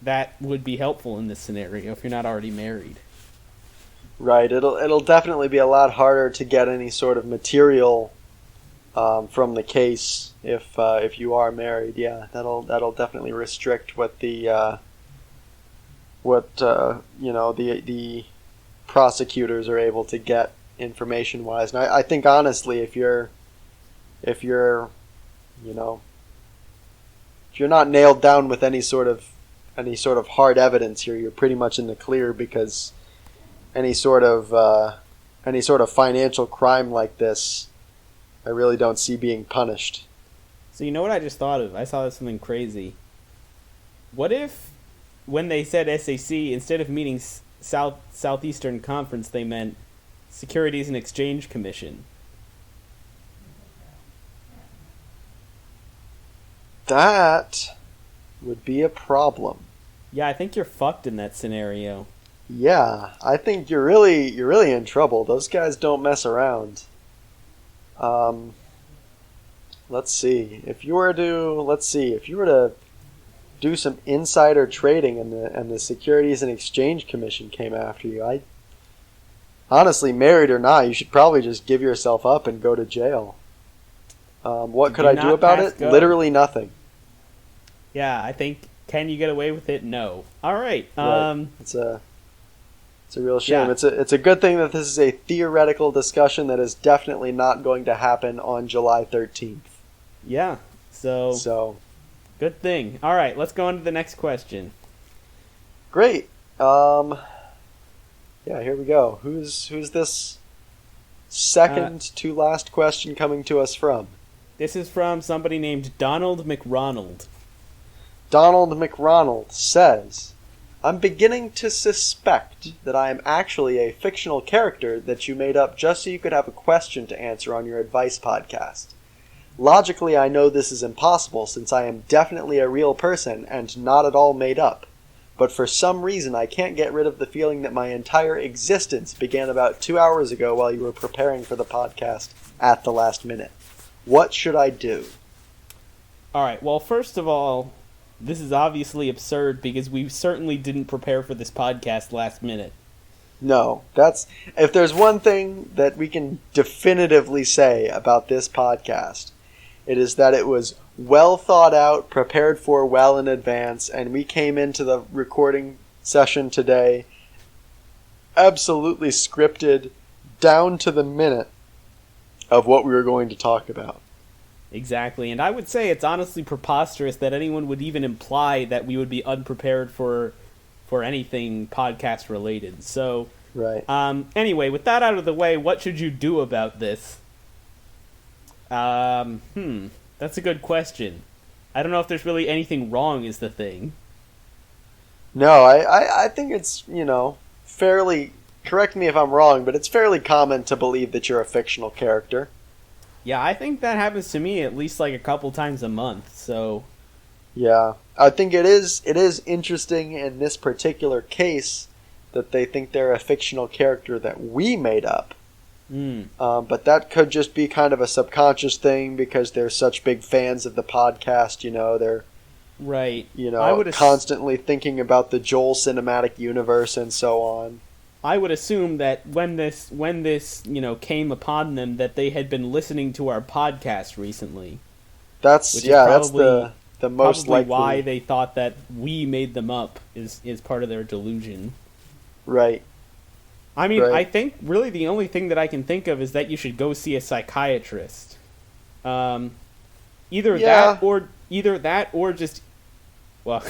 that would be helpful in this scenario if you're not already married. Right. It'll definitely be a lot harder to get any sort of material from the case if you are married. Yeah, that'll definitely restrict what the prosecutors are able to get information wise. And I think honestly, if you're not nailed down with any sort of hard evidence here, you're pretty much in the clear, because any sort of financial crime like this, I really don't see being punished. So you know what I just thought of? I saw something crazy. What if, when they said SEC, instead of meaning Southeastern Conference, they meant Securities and Exchange Commission? That would be a problem. Yeah, I think you're fucked in that scenario. Yeah, I think you're really in trouble. Those guys don't mess around. Let's see. If you were to do some insider trading and the Securities and Exchange Commission came after you, honestly, married or not, you should probably just give yourself up and go to jail. What could I do about it? Go. Literally nothing. Yeah, I think, can you get away with it? No. All right. Right. It's a real shame. Yeah. It's a good thing that this is a theoretical discussion that is definitely not going to happen on July 13th. Yeah. So good thing. All right, let's go on to the next question. Great. Yeah, here we go. Who's this second to last question coming to us from? This is from somebody named Donald McRonald. Donald McRonald says, I'm beginning to suspect that I am actually a fictional character that you made up just so you could have a question to answer on your advice podcast. Logically, I know this is impossible since I am definitely a real person and not at all made up. But for some reason, I can't get rid of the feeling that my entire existence began about 2 hours ago while you were preparing for the podcast at the last minute. What should I do? All right, well, first of all, this is obviously absurd because we certainly didn't prepare for this podcast last minute. No, if there's one thing that we can definitively say about this podcast, it is that it was well thought out, prepared for well in advance, and we came into the recording session today absolutely scripted down to the minute of what we were going to talk about. Exactly, and I would say it's honestly preposterous that anyone would even imply that we would be unprepared for anything podcast related. So, right. Anyway, with that out of the way, what should you do about this? That's a good question. I don't know if there's really anything wrong is the thing. No, I think it's, fairly, correct me if I'm wrong, but it's fairly common to believe that you're a fictional character. Yeah, I think that happens to me at least like a couple times a month, so Yeah, I think it is interesting in this particular case that they think they're a fictional character that we made up. But that could just be kind of a subconscious thing because they're such big fans of the podcast. They're right. Constantly thinking about the Joel cinematic universe and so on. I would assume that when this came upon them, that they had been listening to our podcast recently. That's the most probably likely why they thought that we made them up is part of their delusion. Right. I mean, right. I think really the only thing that I can think of is that you should go see a psychiatrist. Either that or just, well,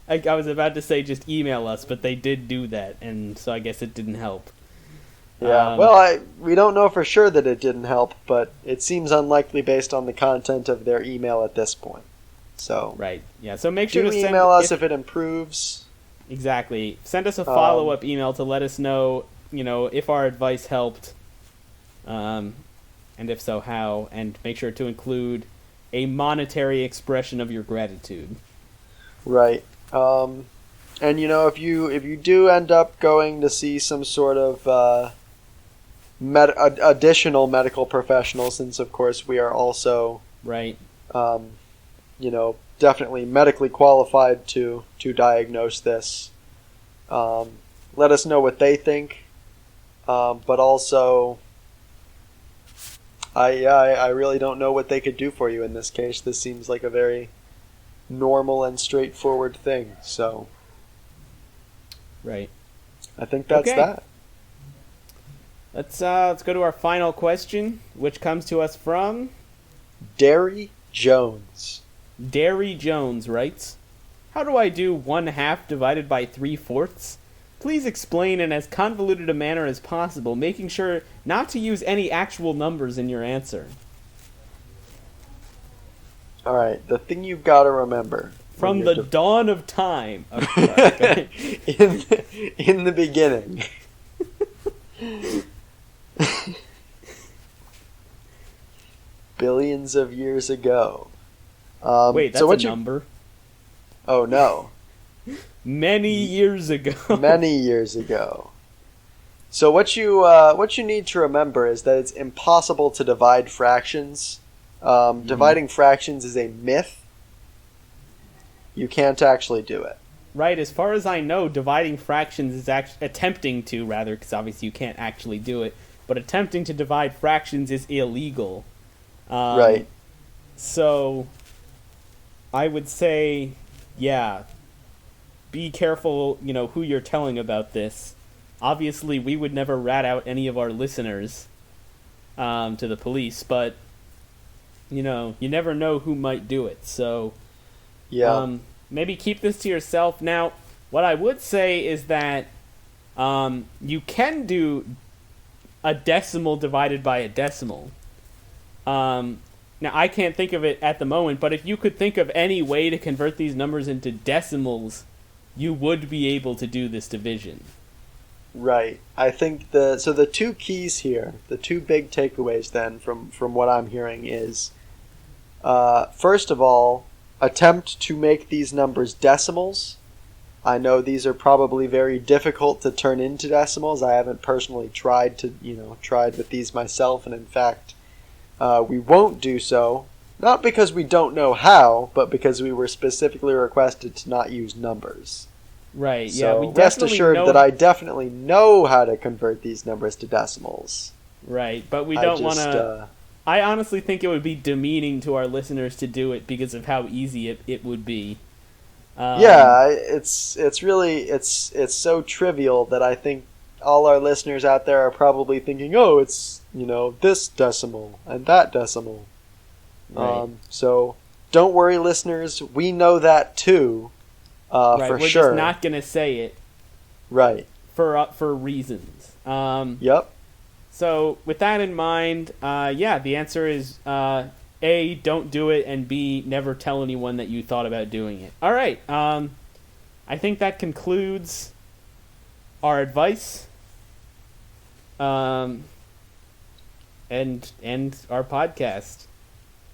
I was about to say just email us, but they did do that, and so I guess it didn't help. Yeah, we don't know for sure that it didn't help, but it seems unlikely based on the content of their email at this point. So right, yeah. So make sure to email us if it improves. Exactly. Send us a follow-up email to let us know, if our advice helped, and if so, how. And make sure to include a monetary expression of your gratitude. Right. And if you do end up going to see some sort of additional medical professional, since of course we are also right. Definitely medically qualified to diagnose this. Let us know what they think, but also, I really don't know what they could do for you in this case. This seems like a very normal and straightforward thing. So, right. I think that's that. Let's go to our final question, which comes to us from Derry Jones. Derry Jones writes, "How do I do 1/2 divided by 3/4? Please explain in as convoluted a manner as possible, making sure not to use any actual numbers in your answer." All right, the thing you've got to remember from the dawn of time, in the beginning. Billions of years ago. Wait, that's a number? Oh, no. Many years ago. Many years ago. So what you need to remember is that it's impossible to divide fractions. Dividing fractions is a myth. You can't actually do it. Right, as far as I know, dividing fractions is attempting to, rather, because obviously you can't actually do it, but attempting to divide fractions is illegal. Right. So, I would say, yeah, be careful, who you're telling about this. Obviously, we would never rat out any of our listeners to the police, but, you never know who might do it. So, yeah. Maybe keep this to yourself. Now, what I would say is that you can do a decimal divided by a decimal. Now, I can't think of it at the moment, but if you could think of any way to convert these numbers into decimals, you would be able to do this division. Right. I think the two keys here, the two big takeaways then from what I'm hearing is, first of all, attempt to make these numbers decimals. I know these are probably very difficult to turn into decimals. I haven't personally tried with these myself, and in fact, we won't do so, not because we don't know how, but because we were specifically requested to not use numbers. Right, so yeah. We rest assured that I definitely know how to convert these numbers to decimals. Right, but we don't want to... I honestly think it would be demeaning to our listeners to do it because of how easy it would be. It's really so trivial that I think all our listeners out there are probably thinking, oh, it's this decimal and that decimal. Right. So don't worry, listeners. We know that too. Right. For We're sure. just not gonna say it. Right. For reasons. Yep. So with that in mind, the answer is A, don't do it, and B, never tell anyone that you thought about doing it. All right. I think that concludes our advice. And our podcast,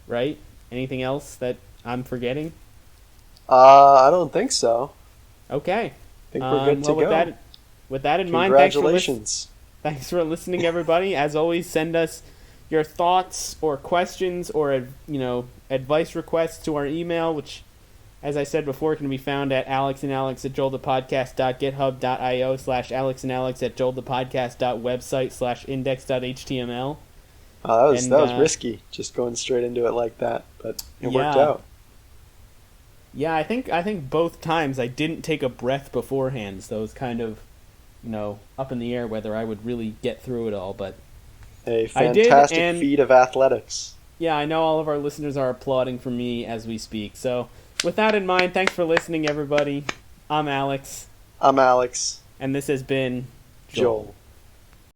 right? Anything else that I'm forgetting? I don't think so. Okay. I think we're good to with go. With that in mind, Congratulations. thanks for listening, everybody. As always, send us your thoughts or questions or advice requests to our email, which, as I said before, can be found at alexandalex@joelthepodcast.github.io/alexandalex@joelthepodcast.website/index.html. That was risky, just going straight into it like that, but it worked out. Yeah, I think both times I didn't take a breath beforehand, so it was kind of, up in the air whether I would really get through it all, but a fantastic feat of athletics. Yeah, I know all of our listeners are applauding for me as we speak. So, with that in mind, thanks for listening, everybody. I'm Alex. I'm Alex. And this has been Joel.